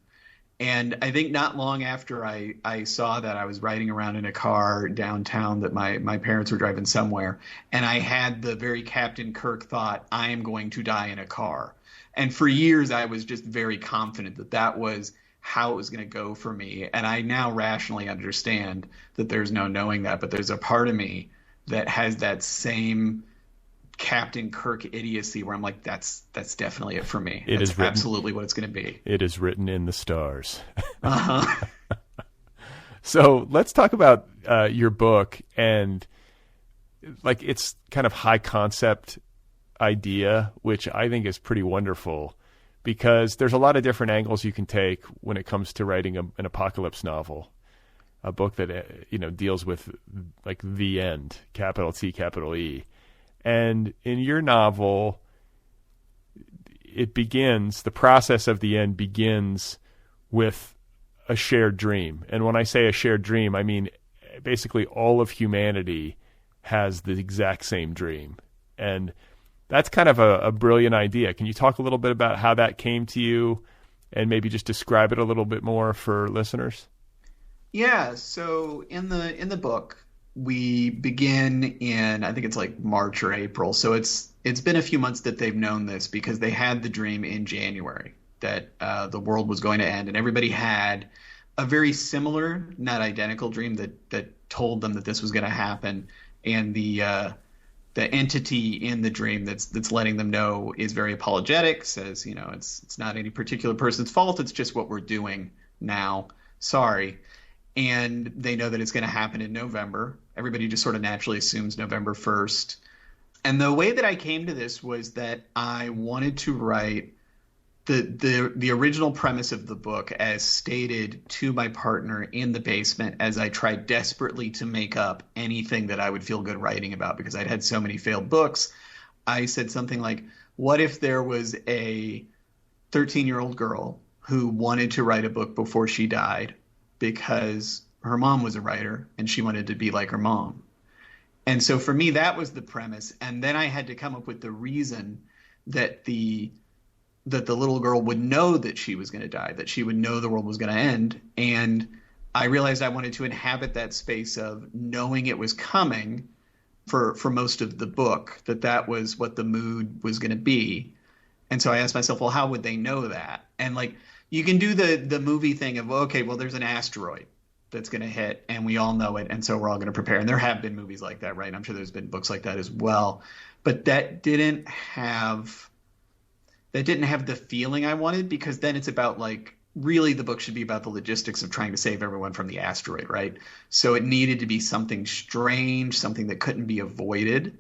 And I think not long after I saw that, I was riding around in a car downtown that my parents were driving somewhere. And I had the very Captain Kirk thought, I am going to die in a car. And for years, I was just very confident that that was how it was going to go for me. And I now rationally understand that there's no knowing that. But there's a part of me that has that same Captain Kirk idiocy where I'm like, that's definitely it for me. That's absolutely what it's going to be. It is written in the stars. Uh-huh. So let's talk about your book and like its kind of high concept idea, which I think is pretty wonderful because there's a lot of different angles you can take when it comes to writing an apocalypse novel, a book that deals with like the end, capital T, capital E. And in your novel, the process of the end begins with a shared dream. And when I say a shared dream, I mean basically all of humanity has the exact same dream. And that's kind of a brilliant idea. Can you talk a little bit about how that came to you and maybe just describe it a little bit more for listeners? Yeah, so in the book, we begin in, I think it's like March or April. So it's been a few months that they've known this because they had the dream in January that the world was going to end. And everybody had a very similar, not identical dream that told them that this was going to happen. And the entity in the dream that's letting them know is very apologetic, says, it's not any particular person's fault. It's just what we're doing now. Sorry. And they know that it's going to happen in November. Everybody just sort of naturally assumes November 1st. And the way that I came to this was that I wanted to write the original premise of the book as stated to my partner in the basement as I tried desperately to make up anything that I would feel good writing about because I'd had so many failed books. I said something like, what if there was a 13-year-old girl who wanted to write a book before she died because her mom was a writer and she wanted to be like her mom? And so for me, that was the premise. And then I had to come up with the reason that the little girl would know that she was going to die, that she would know the world was going to end. And I realized I wanted to inhabit that space of knowing it was coming for most of the book, that was what the mood was going to be. And so I asked myself, well, how would they know that? And like, you can do the movie thing of, okay, well, there's an asteroid that's going to hit and we all know it. And so we're all going to prepare. And there have been movies like that, right? I'm sure there's been books like that as well. But that didn't have the feeling I wanted, because then it's about like, really the book should be about the logistics of trying to save everyone from the asteroid, right? So it needed to be something strange, something that couldn't be avoided.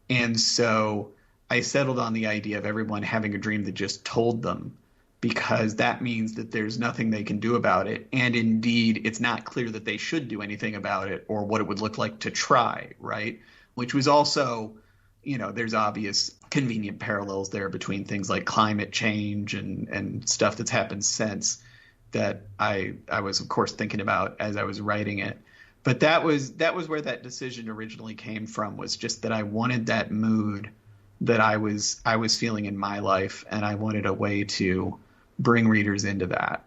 And so I settled on the idea of everyone having a dream that just told them, because that means that there's nothing they can do about it. And indeed, it's not clear that they should do anything about it or what it would look like to try, right? Which was also, there's obvious convenient parallels there between things like climate change and stuff that's happened since that I was, of course, thinking about as I was writing it. But that was where that decision originally came from, was just that I wanted that mood that I was feeling in my life, and I wanted a way to bring readers into that.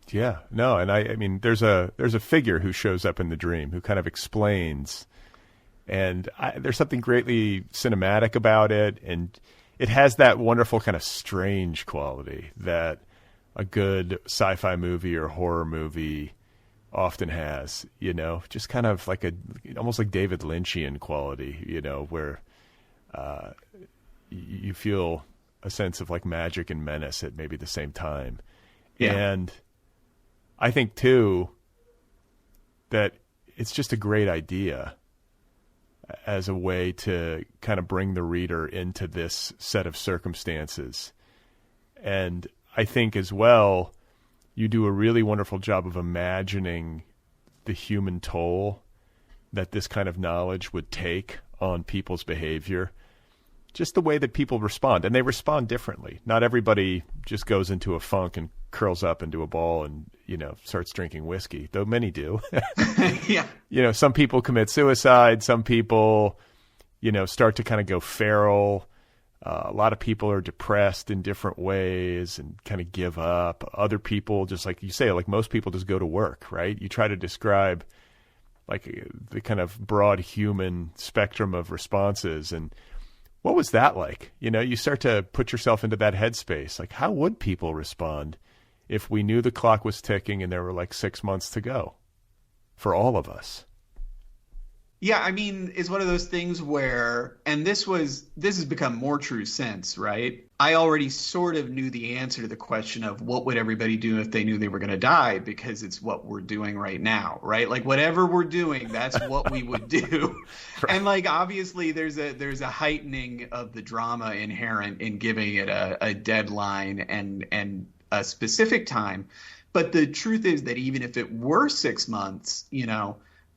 Yeah, no, and I mean, there's a figure who shows up in the dream who kind of explains, and there's something greatly cinematic about it, and it has that wonderful kind of strange quality that a good sci-fi movie or horror movie often has, just kind of like almost like David Lynchian quality, where you feel a sense of like magic and menace at maybe the same time. Yeah. And I think too that it's just a great idea as a way to kind of bring the reader into this set of circumstances. And I think as well, you do a really wonderful job of imagining the human toll that this kind of knowledge would take on people's behavior, just the way that people respond. And they respond differently. Not everybody just goes into a funk and curls up into a ball and, starts drinking whiskey, though many do. Yeah. Some people commit suicide. Some people, start to kind of go feral. A lot of people are depressed in different ways and kind of give up. Other people, just like you say, like most people just go to work, right? You try to describe like the kind of broad human spectrum of responses. And what was that like? You start to put yourself into that headspace. Like, how would people respond if we knew the clock was ticking and there were like 6 months to go for all of us? Yeah, I mean, it's one of those things where, and this has become more true since, right? I already sort of knew the answer to the question of what would everybody do if they knew they were going to die, because it's what we're doing right now, right? Like whatever we're doing, that's what we would do. Right. And like, obviously there's a heightening of the drama inherent in giving it a deadline and a specific time. But the truth is that even if it were 6 months,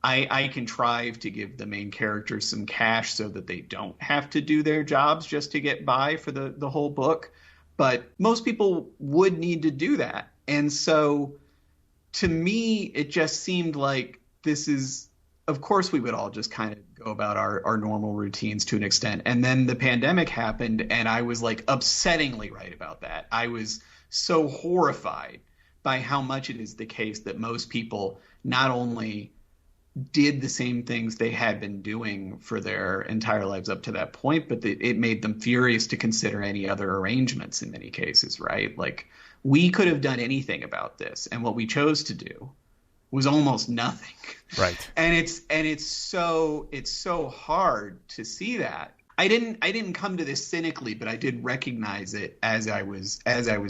I contrive to give the main characters some cash so that they don't have to do their jobs just to get by for the whole book. But most people would need to do that. And so to me, it just seemed like this is, of course, we would all just kind of go about our normal routines to an extent. And then the pandemic happened, and I was like upsettingly right about that. I was so horrified by how much it is the case that most people not only did the same things they had been doing for their entire lives up to that point, but it made them furious to consider any other arrangements in many cases, right? Like, we could have done anything about this, and what we chose to do was almost nothing. Right. And it's so hard to see that. I didn't come to this cynically, but I did recognize it as I was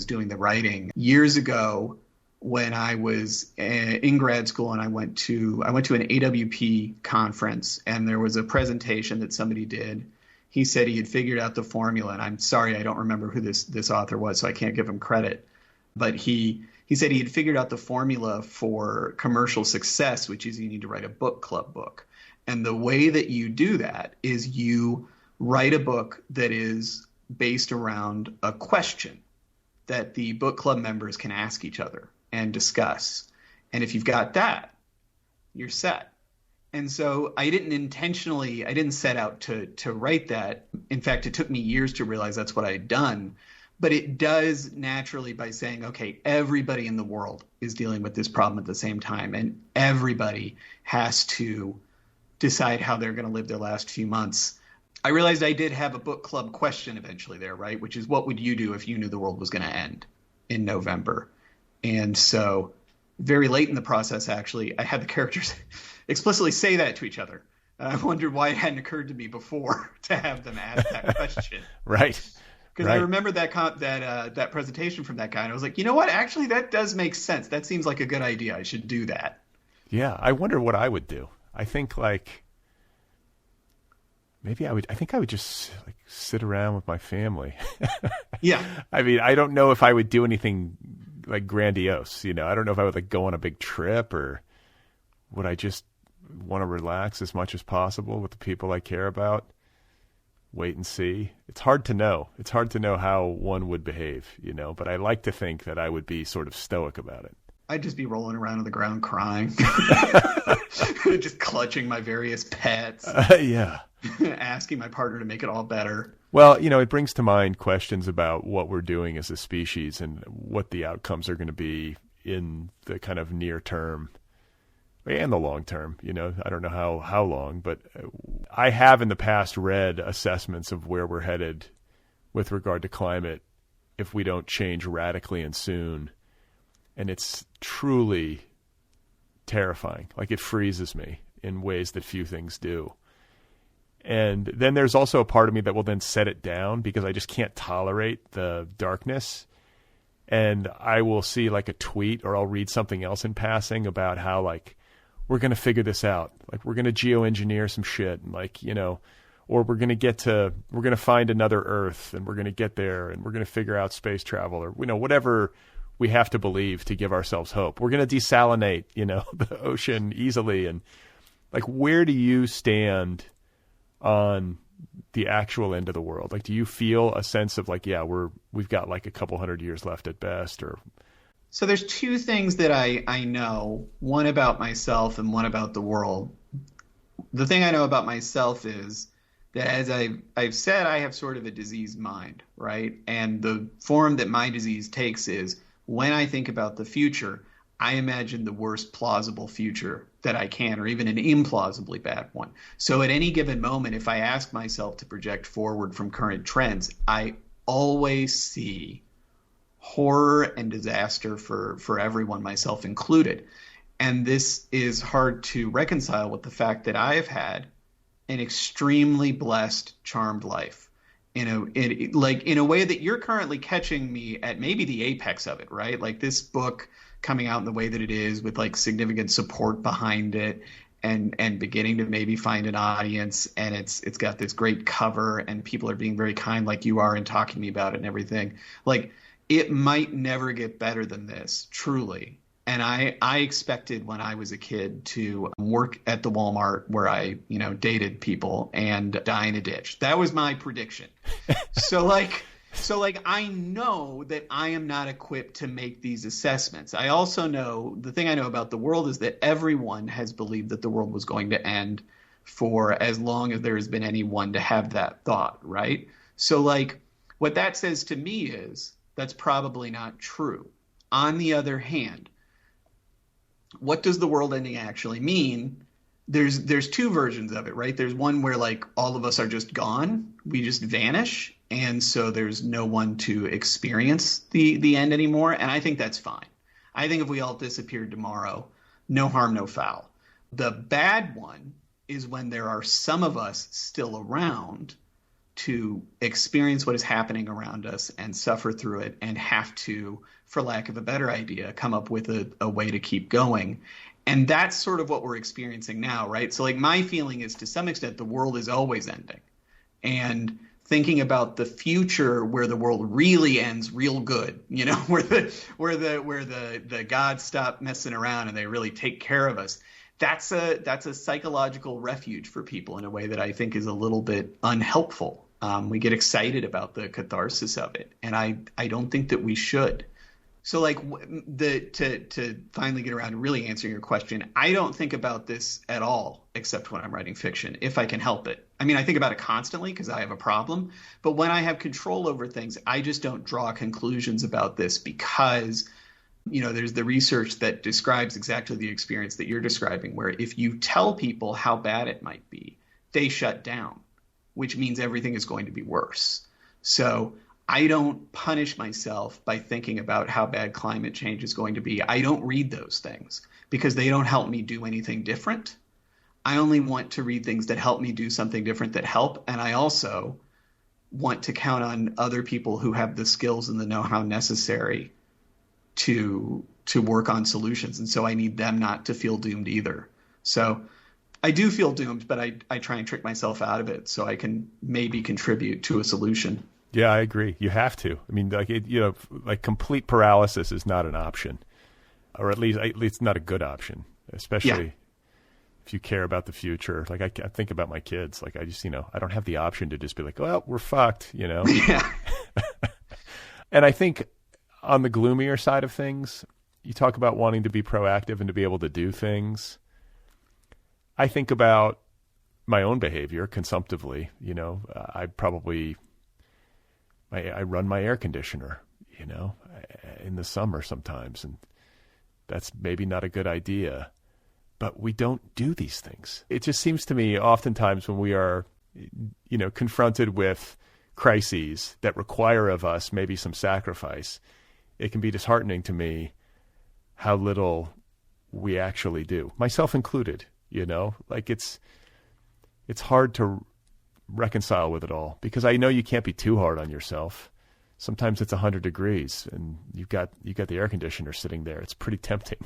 doing the writing years ago, when I was in grad school, and I went to an AWP conference, and there was a presentation that somebody did. He said he had figured out the formula, and I'm sorry, I don't remember who this author was, so I can't give him credit. But he said he had figured out the formula for commercial success, which is you need to write a book club book. And the way that you do that is you write a book that is based around a question that the book club members can ask each other and discuss. And if you've got that, you're set. And so I didn't set out to write that. In fact, it took me years to realize that's what I had done. But it does naturally by saying, okay, everybody in the world is dealing with this problem at the same time, and everybody has to decide how they're going to live their last few months. I realized I did have a book club question eventually there, right? Which is, what would you do if you knew the world was going to end in November? And so very late in the process, actually, I had the characters explicitly say that to each other. I wondered why it hadn't occurred to me before to have them ask that question. Right. Because I remember that presentation from that guy, and I was like, you know what? Actually, that does make sense. That seems like a good idea. I should do that. Yeah, I wonder what I would do. I think maybe I think I would just sit around with my family. Yeah. I mean, I don't know if I would do anything like grandiose. I don't know if I would go on a big trip, or would I just want to relax as much as possible with the people I care about. Wait and see. It's hard to know. It's hard to know how one would behave, but I like to think that I would be sort of stoic about it. I'd just be rolling around on the ground crying, just clutching my various pets. Yeah. Asking my partner to make it all better. Well, it brings to mind questions about what we're doing as a species and what the outcomes are going to be in the kind of near term and the long term. I don't know how long, but I have in the past read assessments of where we're headed with regard to climate if we don't change radically and soon. And it's truly terrifying. It freezes me in ways that few things do. And then there's also a part of me that will then set it down because I just can't tolerate the darkness. And I will see a tweet, or I'll read something else in passing about how we're going to figure this out. We're going to geoengineer some shit, and or we're going to find another Earth, and we're going to get there, and we're going to figure out space travel, or whatever we have to believe to give ourselves hope. We're going to desalinate, the ocean easily. And where do you stand on the actual end of the world? Do you feel a sense of we've got a couple hundred years left at best? Or so there's two things that I know, one about myself and one about the world. The thing I know about myself is that, as I've said, I have sort of a diseased mind, right? And the form that my disease takes is, when I think about the future, I imagine the worst plausible future that I can, or even an implausibly bad one. So at any given moment, if I ask myself to project forward from current trends, I always see horror and disaster for everyone, myself included. And this is hard to reconcile with the fact that I've had an extremely blessed, charmed life. In a way that you're currently catching me at maybe the apex of it, right? This book coming out in the way that it is, with significant support behind it, and beginning to maybe find an audience, and it's got this great cover, and people are being very kind like you are and talking to me about it and everything. It might never get better than this, truly. And I expected when I was a kid to work at the Walmart where I, dated people and die in a ditch. That was my prediction. So I know that I am not equipped to make these assessments. I also know, the thing I know about the world is that everyone has believed that the world was going to end for as long as there has been anyone to have that thought, right? So what that says to me is that's probably not true. On the other hand, what does the world ending actually mean? There's two versions of it, right? There's one where all of us are just gone, we just vanish, and so there's no one to experience the end anymore. And I think that's fine. I think if we all disappeared tomorrow, no harm, no foul. The bad one is when there are some of us still around to experience what is happening around us and suffer through it, and have to, for lack of a better idea, come up with a way to keep going. And that's sort of what we're experiencing now, right? So my feeling is, to some extent, the world is always ending. And thinking about the future where the world really ends real good, where the gods stop messing around and they really take care of us. That's a psychological refuge for people in a way that I think is a little bit unhelpful. We get excited about the catharsis of it, and I don't think that we should. So to finally get around to really answering your question, I don't think about this at all except when I'm writing fiction, if I can help it. I mean, I think about it constantly because I have a problem. But when I have control over things, I just don't draw conclusions about this because, there's the research that describes exactly the experience that you're describing, where if you tell people how bad it might be, they shut down, which means everything is going to be worse. So I don't punish myself by thinking about how bad climate change is going to be. I don't read those things because they don't help me do anything different. I only want to read things that help me do something different that help. And I also want to count on other people who have the skills and the know-how necessary to work on solutions. And so I need them not to feel doomed either. So I do feel doomed, but I try and trick myself out of it so I can maybe contribute to a solution. Yeah, I agree. You have to. I mean, like complete paralysis is not an option, or at least not a good option, especially if you care about the future. Like I think about my kids. Like I just, I don't have the option to just be like, well, we're fucked, Yeah. And I think on the gloomier side of things, you talk about wanting to be proactive and to be able to do things. I think about my own behavior consumptively. I run my air conditioner, in the summer sometimes, and that's maybe not a good idea. But we don't do these things. It just seems to me oftentimes when we are, confronted with crises that require of us maybe some sacrifice, it can be disheartening to me how little we actually do, myself included. Like it's hard to reconcile with it all because I know you can't be too hard on yourself. Sometimes it's 100 degrees and you've got the air conditioner sitting there. It's pretty tempting,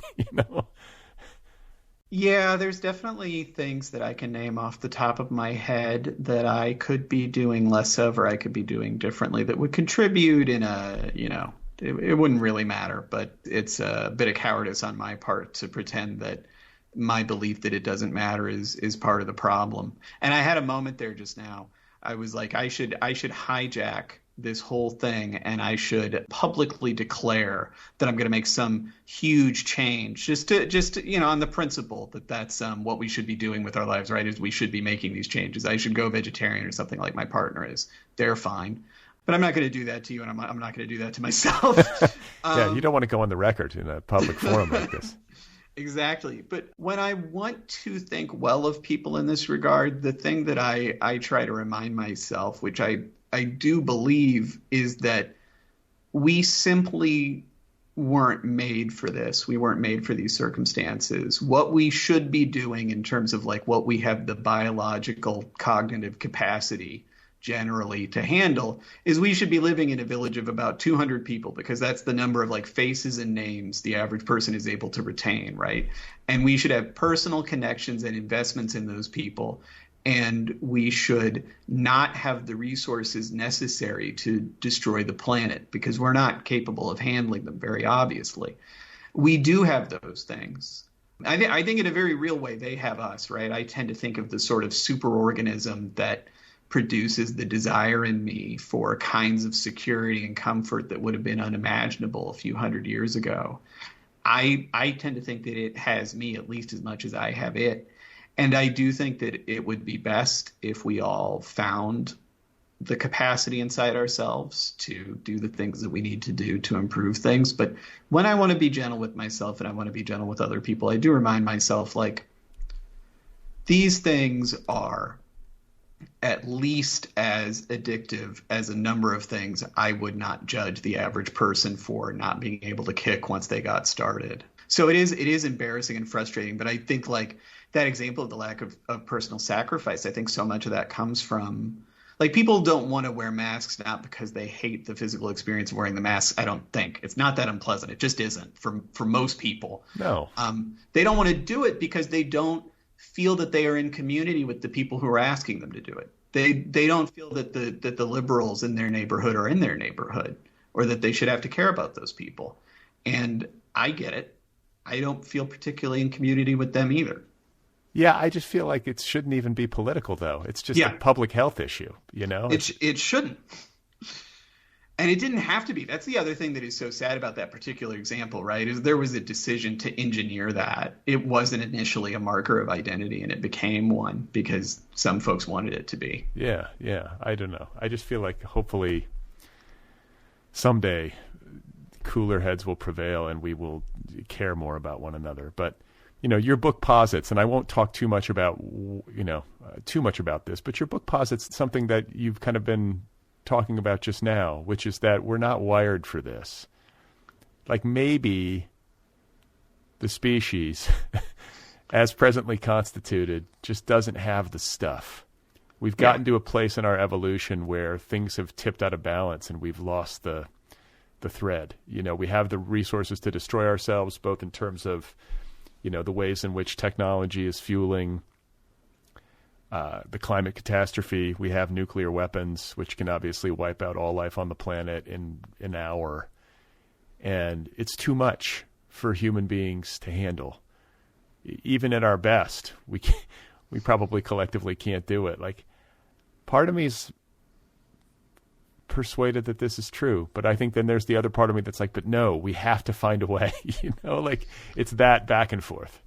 Yeah, there's definitely things that I can name off the top of my head that I could be doing less of or I could be doing differently that would contribute in it wouldn't really matter, but it's a bit of cowardice on my part to pretend that my belief that it doesn't matter is part of the problem. And I had a moment there just now. I was like, I should hijack this whole thing and I should publicly declare that I'm going to make some huge change just on the principle that that's what we should be doing with our lives, right? Is we should be making these changes. I should go vegetarian or something like my partner is. They're fine. But I'm not going to do that to you, and I'm not going to do that to myself. Yeah, you don't want to go on the record in a public forum like this. Exactly. But when I want to think well of people in this regard, the thing that I try to remind myself, which I do believe, is that we simply weren't made for this. We weren't made for these circumstances. What we should be doing in terms of like what we have the biological cognitive capacity generally to handle is we should be living in a village of about 200 people because that's the number of like faces and names the average person is able to retain, right? And we should have personal connections and investments in those people. And we should not have the resources necessary to destroy the planet because we're not capable of handling them, very obviously. We do have those things. I think in a very real way, they have us, right? I tend to think of the sort of superorganism that produces the desire in me for kinds of security and comfort that would have been unimaginable a few hundred years ago. I tend to think that it has me at least as much as I have it. And I do think that it would be best if we all found the capacity inside ourselves to do the things that we need to do to improve things. But when I want to be gentle with myself and I want to be gentle with other people, I do remind myself, like, these things are at least as addictive as a number of things I would not judge the average person for not being able to kick once they got started. So it is embarrassing and frustrating, but I think like that example of the lack of personal sacrifice, I think so much of that comes from like people don't want to wear masks not because they hate the physical experience of wearing the mask. I don't think it's not that unpleasant. It just isn't for most people. No. They don't want to do it because they don't feel that they are in community with the people who are asking them to do it. They don't feel that the liberals in their neighborhood are in their neighborhood or that they should have to care about those people. And I get it. I don't feel particularly in community with them either. Yeah, I just feel like it shouldn't even be political, though. It's just a public health issue, you know? It shouldn't. And it didn't have to be. That's the other thing that is so sad about that particular example, right? Is there was a decision to engineer that. It wasn't initially a marker of identity, and it became one because some folks wanted it to be. Yeah, yeah. I don't know. I just feel like hopefully someday cooler heads will prevail and we will care more about one another. But, you know, your book posits, and I won't talk too much about, this, but your book posits something that you've kind of been talking about just now, which is that we're not wired for this. Like maybe the species, as presently constituted, just doesn't have the stuff. We've gotten to a place in our evolution where things have tipped out of balance and we've lost the thread. You know, we have the resources to destroy ourselves, both in terms of, you know, the ways in which technology is fueling the climate catastrophe. We have nuclear weapons, which can obviously wipe out all life on the planet in an hour. And it's too much for human beings to handle. Even at our best, we probably collectively can't do it. Like, part of me's persuaded that this is true, but I think then there's the other part of me that's like, but no, we have to find a way. You know, like it's that back and forth.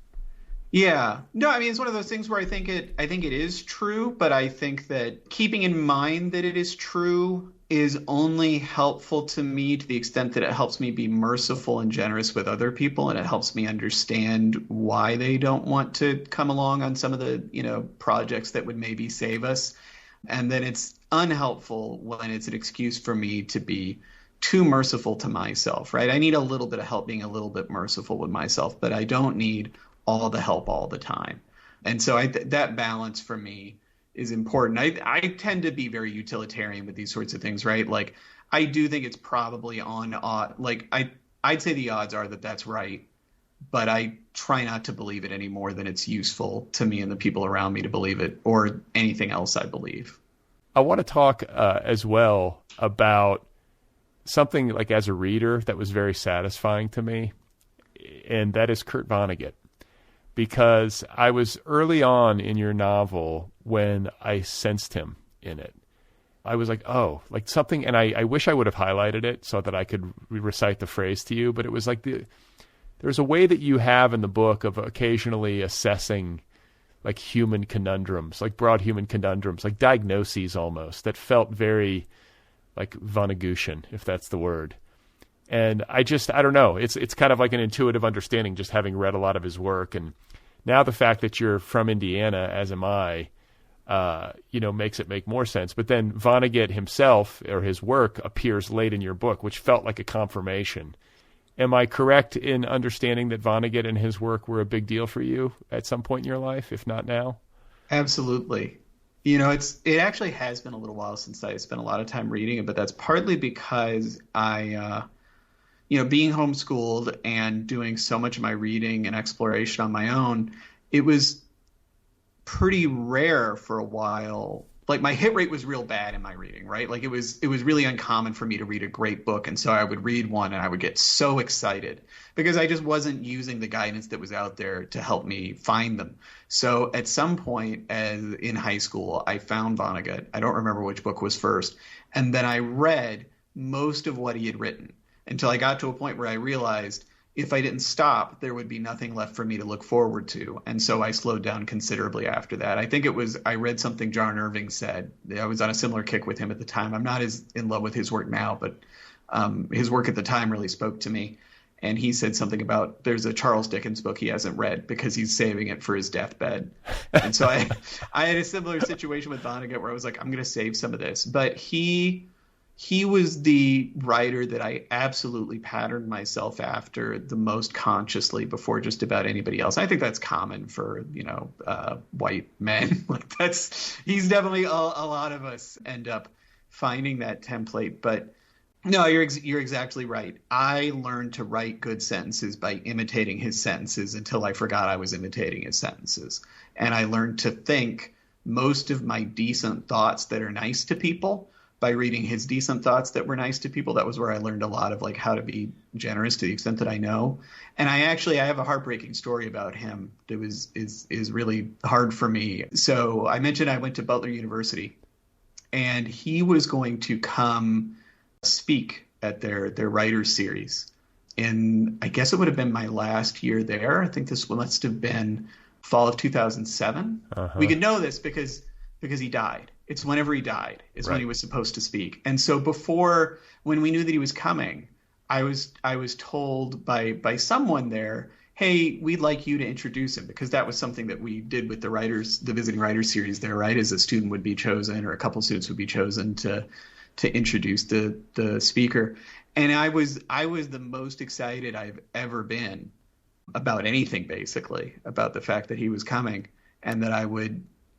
Yeah. No, I mean, it's one of those things where I think it is true, but I think that keeping in mind that it is true is only helpful to me to the extent that it helps me be merciful and generous with other people, and it helps me understand why they don't want to come along on some of the, you know, projects that would maybe save us. And then it's unhelpful when it's an excuse for me to be too merciful to myself, right? I need a little bit of help being a little bit merciful with myself, but I don't need all the help all the time. And so that balance for me is important. I tend to be very utilitarian with these sorts of things, right? Like, I do think it's probably on odd. Like, I'd say the odds are that that's right, but I try not to believe it any more than it's useful to me and the people around me to believe it, or anything else I believe. I want to talk as well about something like as a reader that was very satisfying to me, and that is Kurt Vonnegut. Because I was early on in your novel when I sensed him in it. I was like, oh, like something, and I wish I would have highlighted it so that I could recite the phrase to you, but it was like there's a way that you have in the book of occasionally assessing like human conundrums, like broad human conundrums, like diagnoses almost, that felt very like Vonnegutian, if that's the word. And I don't know, it's kind of like an intuitive understanding, just having read a lot of his work. And now the fact that you're from Indiana, as am I, makes it make more sense. But then Vonnegut himself, or his work, appears late in your book, which felt like a confirmation. Am I correct in understanding that Vonnegut and his work were a big deal for you at some point in your life, if not now? Absolutely. You know, it actually has been a little while since I spent a lot of time reading it, but that's partly because I, being homeschooled and doing so much of my reading and exploration on my own, it was pretty rare for a while. Like, my hit rate was real bad in my reading, right? Like, it was really uncommon for me to read a great book. And so I would read one and I would get so excited because I just wasn't using the guidance that was out there to help me find them. So at some point in high school, I found Vonnegut. I don't remember which book was first. And then I read most of what he had written until I got to a point where I realized if I didn't stop, there would be nothing left for me to look forward to. And so I slowed down considerably after that. I think I read something John Irving said. I was on a similar kick with him at the time. I'm not as in love with his work now, but his work at the time really spoke to me. And he said something about there's a Charles Dickens book he hasn't read because he's saving it for his deathbed. And so I had a similar situation with Vonnegut where I was like, I'm going to save some of this. But he was the writer that I absolutely patterned myself after the most consciously before just about anybody else. I think that's common for, white men. Like, he's definitely a lot of us end up finding that template. But no, you're exactly right. I learned to write good sentences by imitating his sentences until I forgot I was imitating his sentences. And I learned to think most of my decent thoughts that are nice to people by reading his decent thoughts that were nice to people. That was where I learned a lot of like how to be generous to the extent that I know. And I have a heartbreaking story about him that is really hard for me. So I mentioned I went to Butler University, and he was going to come speak at their writers series. And I guess it would have been my last year there. I think this must have been fall of 2007. We could know this because he died. It's whenever he died is when he was supposed to speak. And so before, when we knew that he was coming, I was told by someone there, hey, we'd like you to introduce him, because that was something that we did with the visiting writers series there, right? As a student would be chosen, or a couple students would be chosen to introduce the speaker. And I was the most excited I've ever been about anything, basically, about the fact that he was coming, and that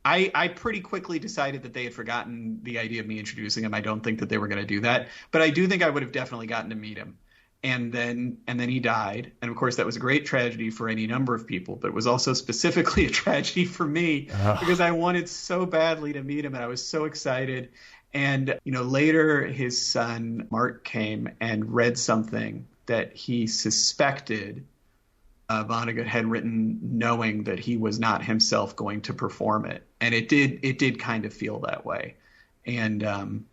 I pretty quickly decided that they had forgotten the idea of me introducing him. I don't think that they were going to do that, but I do think I would have definitely gotten to meet him. And then he died. And of course, that was a great tragedy for any number of people, but it was also specifically a tragedy for me because I wanted so badly to meet him, and I was so excited. And, later his son, Mark, came and read something that he suspected Vonnegut had written, knowing that he was not himself going to perform it. And it did kind of feel that way. And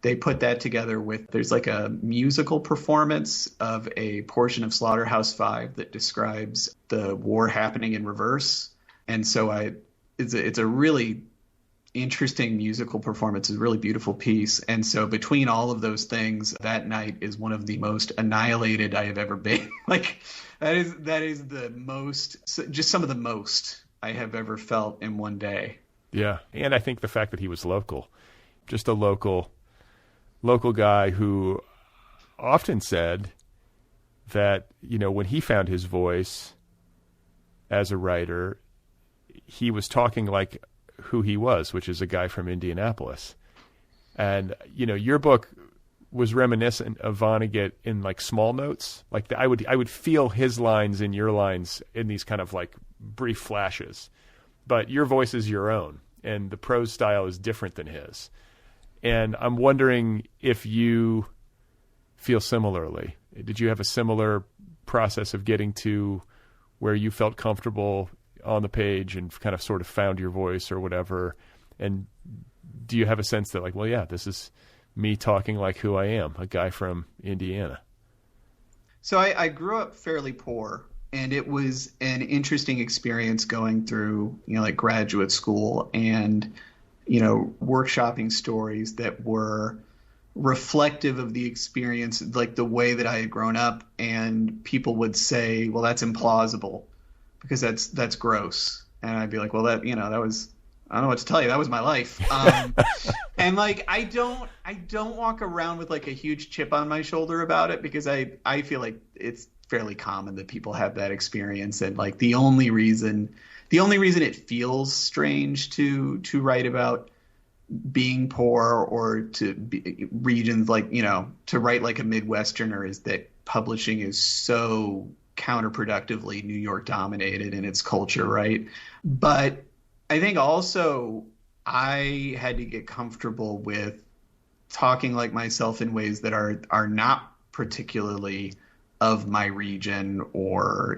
they put that together with, there's like a musical performance of a portion of Slaughterhouse-Five that describes the war happening in reverse. And so it's a really interesting musical performance, is a really beautiful piece. And so between all of those things, that night is one of the most annihilated I have ever been. Like that is the most, just some of the most I have ever felt in one day. Yeah. And I think the fact that he was local, just a local guy who often said that, when he found his voice as a writer, he was talking like who he was, which is a guy from Indianapolis. And, your book was reminiscent of Vonnegut in like small notes. Like I would feel his lines in your lines in these kind of like brief flashes, but your voice is your own and the prose style is different than his. And I'm wondering if you feel similarly. Did you have a similar process of getting to where you felt comfortable on the page and kind of sort of found your voice or whatever? And do you have a sense that like, well, yeah, this is me talking like who I am, a guy from Indiana? So I grew up fairly poor, and it was an interesting experience going through, like graduate school and, workshopping stories that were reflective of the experience, like the way that I had grown up. And people would say, well, that's implausible because that's gross. And I'd be like, well, that was, I don't know what to tell you. That was my life. And like, I don't walk around with like a huge chip on my shoulder about it, because I feel like it's fairly common that people have that experience. And like the only reason it feels strange to write about being poor or to be regions like, to write like a Midwesterner is that publishing is so counterproductively New York dominated in its culture, right? But I think also I had to get comfortable with talking like myself in ways that are not particularly of my region or,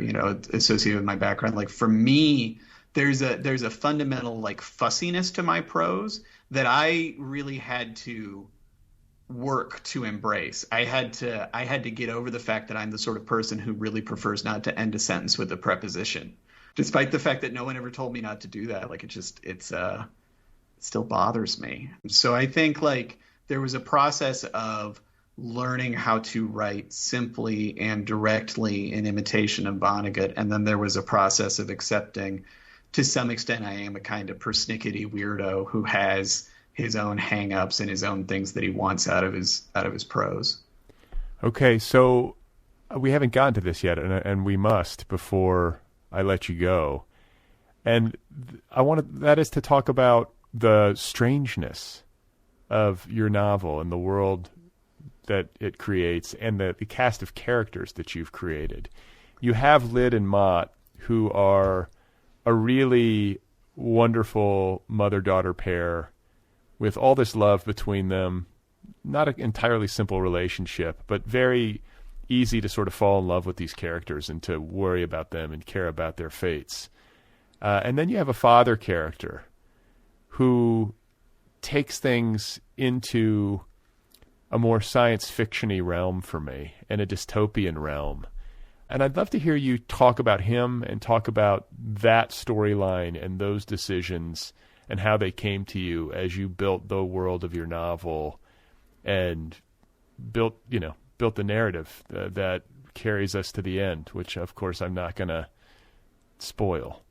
associated with my background. Like for me, there's a fundamental like fussiness to my prose that I really had to work to embrace. I had to get over the fact that I'm the sort of person who really prefers not to end a sentence with a preposition, despite the fact that no one ever told me not to do that. Like it still bothers me. So I think like there was a process of learning how to write simply and directly in imitation of Vonnegut, and then there was a process of accepting, to some extent, I am a kind of persnickety weirdo who has his own hang-ups and his own things that he wants out of his prose. Okay, so we haven't gotten to this yet, and we must before I let you go. And that is to talk about the strangeness of your novel and the world that it creates and the cast of characters that you've created. You have Lyd and Mott, who are a really wonderful mother-daughter pair with all this love between them. Not an entirely simple relationship, but very easy to sort of fall in love with these characters and to worry about them and care about their fates. And then you have a father character who takes things into a more science fiction-y realm for me and a dystopian realm. And I'd love to hear you talk about him and talk about that storyline and those decisions and how they came to you as you built the world of your novel and built the narrative that carries us to the end, which of course I'm not going to spoil.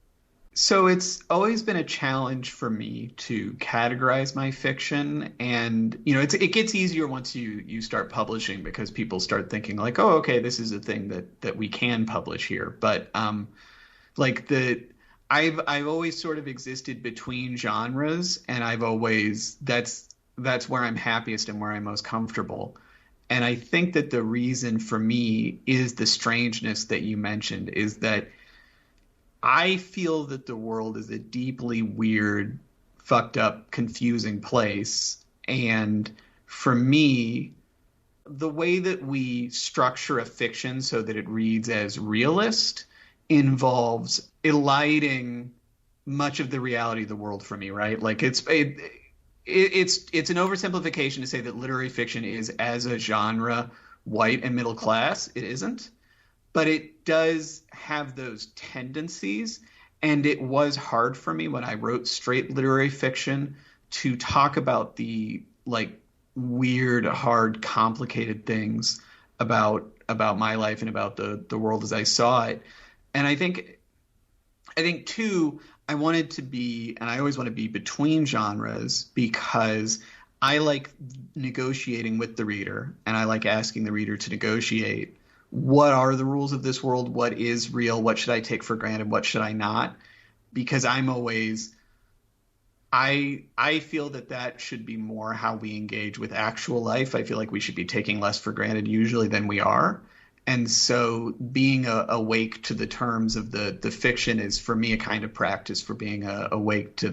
So it's always been a challenge for me to categorize my fiction, and it gets easier once you start publishing, because people start thinking like, oh, okay, this is a thing that we can publish here. But I've always sort of existed between genres, and that's where I'm happiest and where I'm most comfortable. And I think that the reason for me is the strangeness that you mentioned, is that I feel that the world is a deeply weird, fucked up, confusing place. And for me, the way that we structure a fiction so that it reads as realist involves eliding much of the reality of the world for me, right? Like it's an oversimplification to say that literary fiction is, as a genre, white and middle class. It isn't. But it does have those tendencies, and it was hard for me when I wrote straight literary fiction to talk about the weird, hard, complicated things about my life and about the world as I saw it. And I think too, I wanted to be, and I always want to be, between genres, because I like negotiating with the reader, and I like asking the reader to negotiate. What are the rules of this world? What is real? What should I take for granted? What should I not? Because I feel that should be more how we engage with actual life. I feel like we should be taking less for granted usually than we are. And so being awake to the terms of the fiction is, for me, a kind of practice for being awake to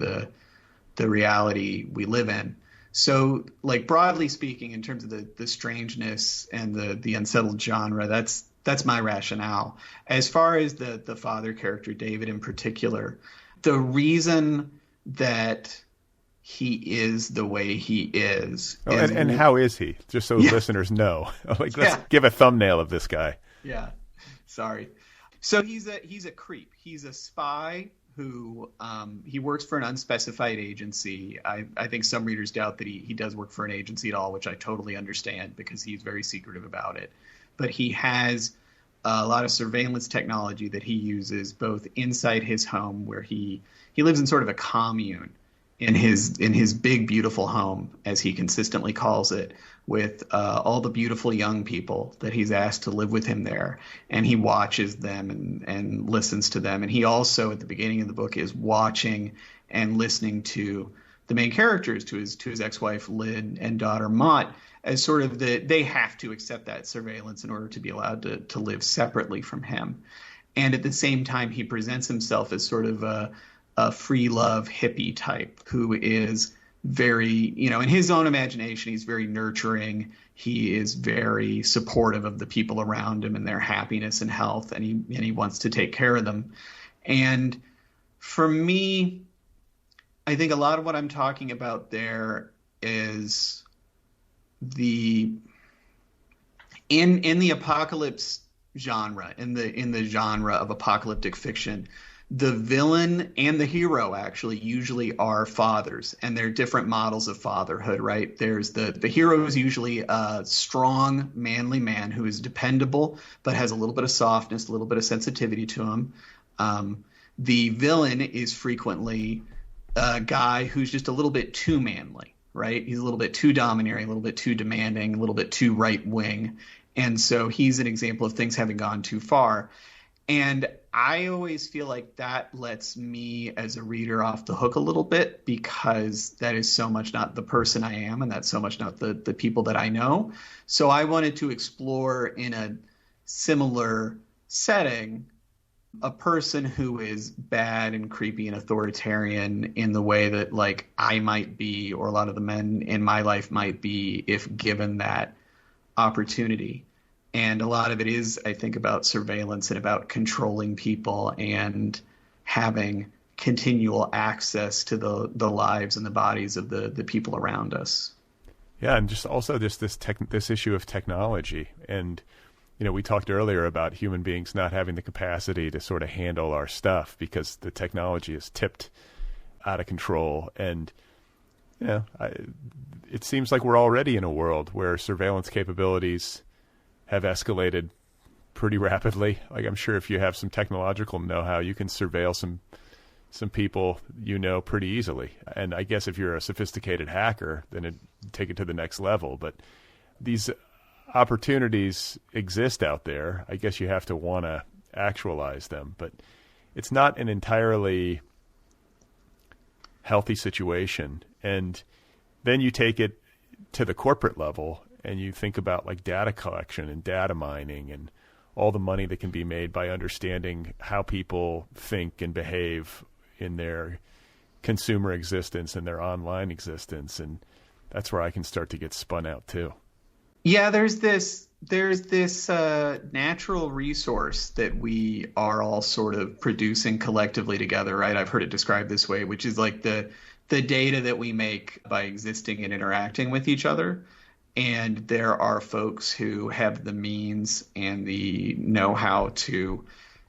the reality we live in. So, broadly speaking, in terms of the strangeness and the unsettled genre, that's my rationale. As far as the father character, David in particular, the reason that he is the way he is. And how is he? Just so listeners know. Let's give a thumbnail of this guy. Yeah. Sorry. So he's a creep. He's a spy who he works for an unspecified agency. I think some readers doubt that he does work for an agency at all, which I totally understand, because he's very secretive about it. But he has a lot of surveillance technology that he uses both inside his home, where he lives in sort of a commune in his big, beautiful home, as he consistently calls it, with all the beautiful young people that he's asked to live with him there. And he watches them and listens to them. And he also, at the beginning of the book, is watching and listening to the main characters, to his ex-wife Lynn and daughter Mott, as sort of they have to accept that surveillance in order to be allowed to live separately from him. And at the same time, he presents himself as sort of a free love hippie type who is very, in his own imagination, he's very nurturing. He is very supportive of the people around him and their happiness and health, and he wants to take care of them. And for me, I think a lot of what I'm talking about there is in the apocalypse genre, in the genre of apocalyptic fiction, the villain and the hero actually usually are fathers, and they're different models of fatherhood, right? There's the hero is usually a strong, manly man who is dependable, but has a little bit of softness, a little bit of sensitivity to him. The villain is frequently a guy who's just a little bit too manly, right? He's a little bit too domineering, a little bit too demanding, a little bit too right-wing. And so he's an example of things having gone too far. And I always feel like that lets me as a reader off the hook a little bit, because that is so much not the person I am, and that's so much not the people that I know. So I wanted to explore in a similar setting a person who is bad and creepy and authoritarian in the way that I might be, or a lot of the men in my life might be, if given that opportunity. And a lot of it is, I think, about surveillance and about controlling people and having continual access to the lives and the bodies of the people around us. Yeah, and just also this issue of technology. And we talked earlier about human beings not having the capacity to sort of handle our stuff because the technology is tipped out of control. And it seems like we're already in a world where surveillance capabilities have escalated pretty rapidly. Like, I'm sure if you have some technological know-how, you can surveil some people pretty easily. And I guess if you're a sophisticated hacker, then it take it to the next level. But these opportunities exist out there. I guess you have to want to actualize them. But it's not an entirely healthy situation. And then you take it to the corporate level and you think about like data collection and data mining and all the money that can be made by understanding how people think and behave in their consumer existence and their online existence. And that's where I can start to get spun out too. Yeah, there's this natural resource that we are all sort of producing collectively together, right? I've heard it described this way, which is like the data that we make by existing and interacting with each other. And there are folks who have the means and the know-how to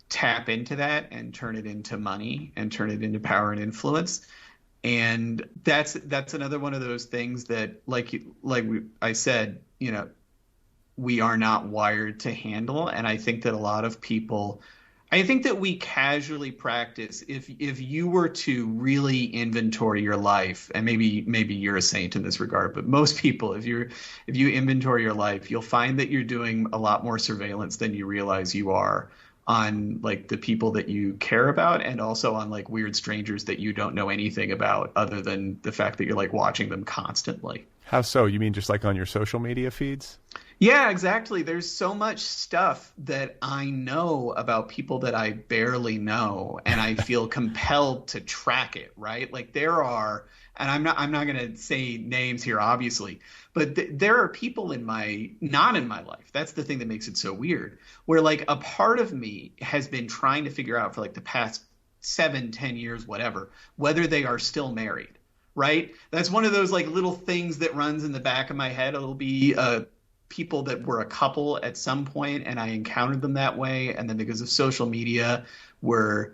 tap into that and turn it into money and turn it into power and influence. And that's another one of those things that, I said, we are not wired to handle. And I think that a lot of people, I think that we casually practice, if you were to really inventory your life, and maybe you're a saint in this regard, but most people, if you inventory your life, you'll find that you're doing a lot more surveillance than you realize you are on like the people that you care about, and also on like weird strangers that you don't know anything about other than the fact that you're like watching them constantly. How so? You mean just like on your social media feeds? Yeah, exactly. There's so much stuff that I know about people that I barely know, and I feel compelled to track it, right? Like there are, and I'm not going to say names here, obviously, but there are people not in my life. That's the thing that makes it so weird, where like a part of me has been trying to figure out for like the past 7-10 years, whatever, whether they are still married, right? That's one of those like little things that runs in the back of my head. It'll be people that were a couple at some point and I encountered them that way. And then because of social media, we're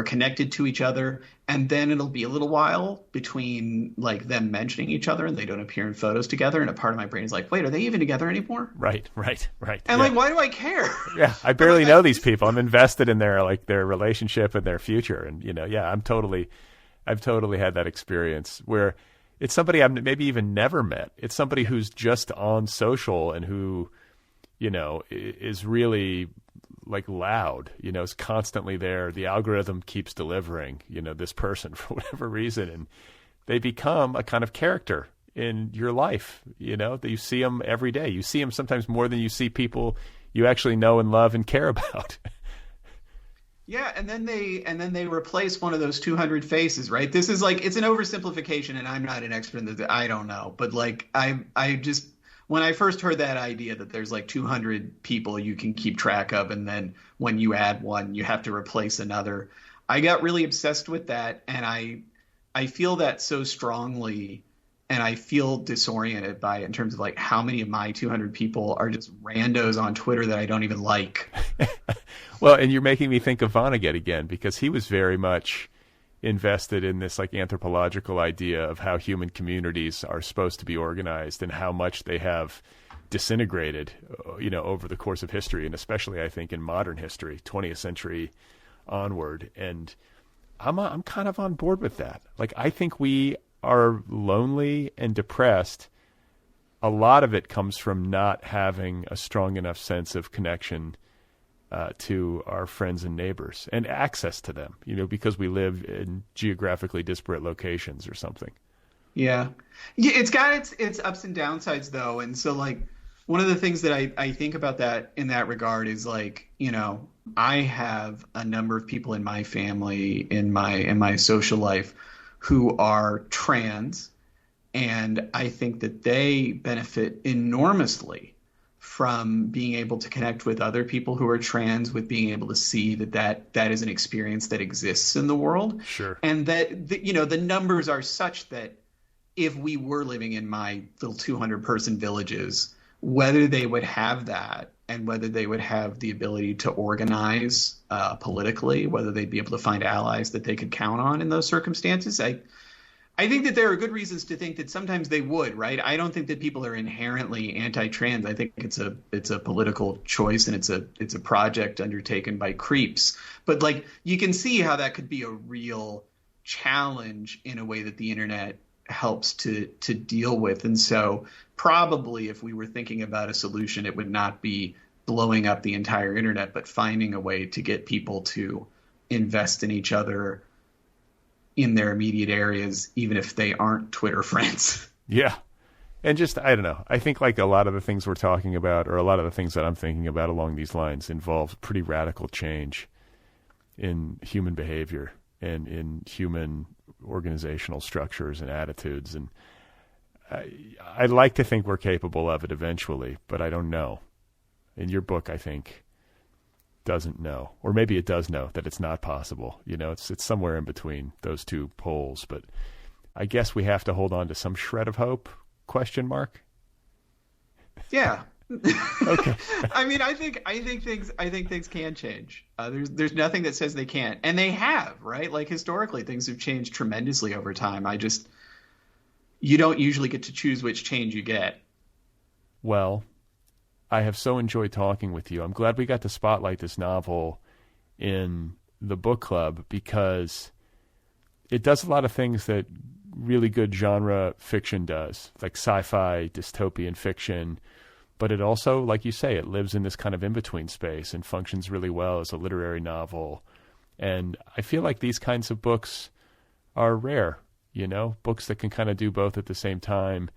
connected to each other. And then it'll be a little while between like them mentioning each other and they don't appear in photos together. And a part of my brain is like, wait, are they even together anymore? Right. And like, why do I care? Yeah. I barely know these people. I'm invested in their relationship and their future. And, I've totally had that experience where it's somebody I've maybe even never met. It's somebody who's just on social and who, is really like loud, is constantly there. The algorithm keeps delivering, this person for whatever reason. And they become a kind of character in your life, that you see them every day. You see them sometimes more than you see people you actually know and love and care about. Yeah, and then they replace one of those 200 faces, right? This is like, it's an oversimplification, and I'm not an expert in this. I don't know, but like I just, when I first heard that idea that there's like 200 people you can keep track of, and then when you add one, you have to replace another, I got really obsessed with that, and I feel that so strongly, and I feel disoriented by it in terms of like how many of my 200 people are just randos on Twitter that I don't even like. Well, and you're making me think of Vonnegut again, because he was very much invested in this like anthropological idea of how human communities are supposed to be organized and how much they have disintegrated, over the course of history, and especially I think in modern history, 20th century onward. And I'm kind of on board with that. Like, I think we are lonely and depressed. A lot of it comes from not having a strong enough sense of connection to our friends and neighbors and access to them, because we live in geographically disparate locations or something. Yeah, it's got its ups and downsides though. And so like one of the things that I think about that in that regard is like, I have a number of people in my family, in my social life who are trans, and I think that they benefit enormously from being able to connect with other people who are trans, with being able to see that is an experience that exists in the world. Sure. And that, the numbers are such that if we were living in my little 200-person villages, whether they would have that and whether they would have the ability to organize politically, whether they'd be able to find allies that they could count on in those circumstances. I think that there are good reasons to think that sometimes they would, right? I don't think that people are inherently anti-trans. I think it's a political choice, and it's a project undertaken by creeps. But like, you can see how that could be a real challenge in a way that the internet helps to deal with. And so probably if we were thinking about a solution, it would not be blowing up the entire internet, but finding a way to get people to invest in each other in their immediate areas, even if they aren't Twitter friends. Yeah. And just, I don't know. I think like a lot of the things we're talking about, or a lot of the things that I'm thinking about along these lines, involve pretty radical change in human behavior and in human organizational structures and attitudes. And I'd like to think we're capable of it eventually, but I don't know. And your book, I think, doesn't know, or maybe it does know that it's not possible. You know, it's somewhere in between those two poles. But I guess we have to hold on to some shred of hope? ? Yeah. Okay. I mean, I think things can change. There's nothing that says they can't, and they have, right? Like historically, things have changed tremendously over time. You don't usually get to choose which change you get. Well, I have so enjoyed talking with you. I'm glad we got to spotlight this novel in the book club, because it does a lot of things that really good genre fiction does, like sci-fi, dystopian fiction. But it also, like you say, it lives in this kind of in-between space and functions really well as a literary novel. And I feel like these kinds of books are rare, you know, books that can kind of do both at the same time.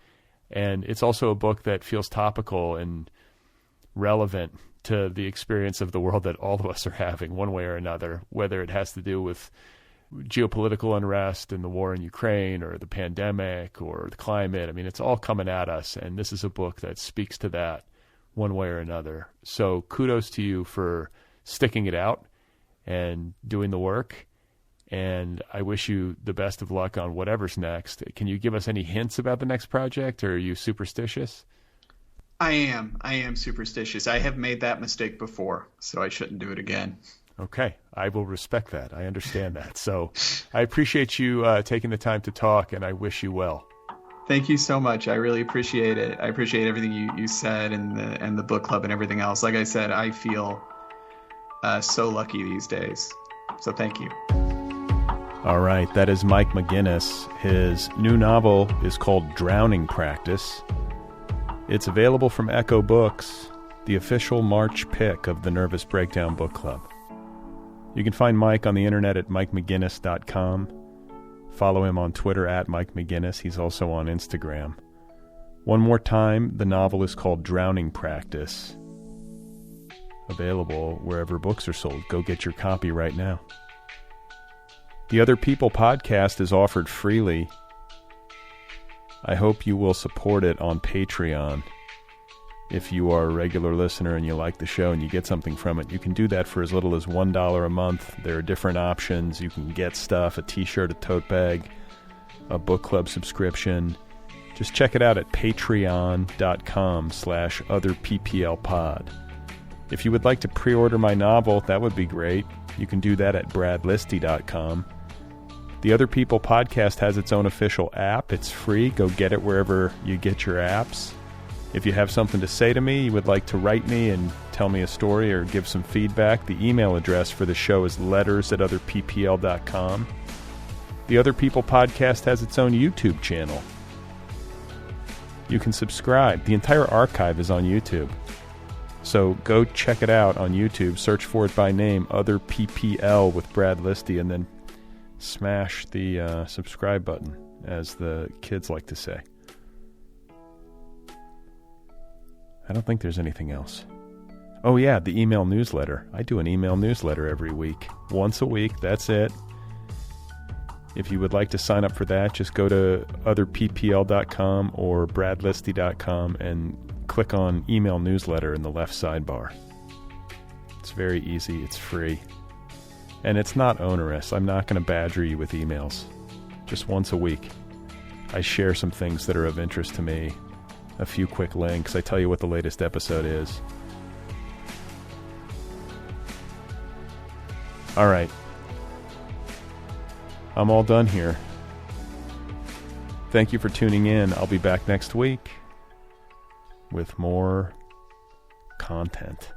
And it's also a book that feels topical and relevant to the experience of the world that all of us are having one way or another, whether it has to do with geopolitical unrest and the war in Ukraine, or the pandemic, or the climate. I mean, it's all coming at us, and this is a book that speaks to that one way or another. So kudos to you for sticking it out and doing the work, and I wish you the best of luck on whatever's next. Can you give us any hints about the next project, or are you superstitious? I am superstitious. I have made that mistake before, so I shouldn't do it again. Okay, I will respect that. I understand that. So I appreciate you taking the time to talk, and I wish you well. Thank you so much. I really appreciate it. I appreciate everything you said, and the book club and everything else. Like I said, I feel so lucky these days. So thank you. All right, that is Mike Mcginnis. His new novel is called Drowning Practice. It's available from Echo Books, the official March pick of the Nervous Breakdown Book Club. You can find Mike on the internet at MikeMcginnis.com. Follow him on Twitter at Mike Mcginnis. He's also on Instagram. One more time, the novel is called Drowning Practice. Available wherever books are sold. Go get your copy right now. The Otherppl podcast is offered freely. I hope you will support it on Patreon. If you are a regular listener and you like the show and you get something from it, you can do that for as little as $1 a month. There are different options. You can get stuff, a t-shirt, a tote bag, a book club subscription. Just check it out at patreon.com/otherpplpod. If you would like to pre-order my novel, that would be great. You can do that at bradlisti.com. The Otherppl podcast has its own official app. It's free. Go get it wherever you get your apps. If you have something to say to me, you would like to write me and tell me a story or give some feedback, the email address for the show is letters@otherppl.com. The Otherppl podcast has its own YouTube channel. You can subscribe. The entire archive is on YouTube. So go check it out on YouTube. Search for it by name, Otherppl with Brad Listi, and then smash the subscribe button, as the kids like to say. I don't think there's anything else. Oh yeah, the email newsletter. I do an email newsletter every week. Once a week, that's it. If you would like to sign up for that, just go to otherppl.com or bradlisti.com and click on email newsletter in the left sidebar. It's very easy. It's free. And it's not onerous. I'm not going to badger you with emails. Just once a week. I share some things that are of interest to me. A few quick links. I tell you what the latest episode is. All right. I'm all done here. Thank you for tuning in. I'll be back next week with more content.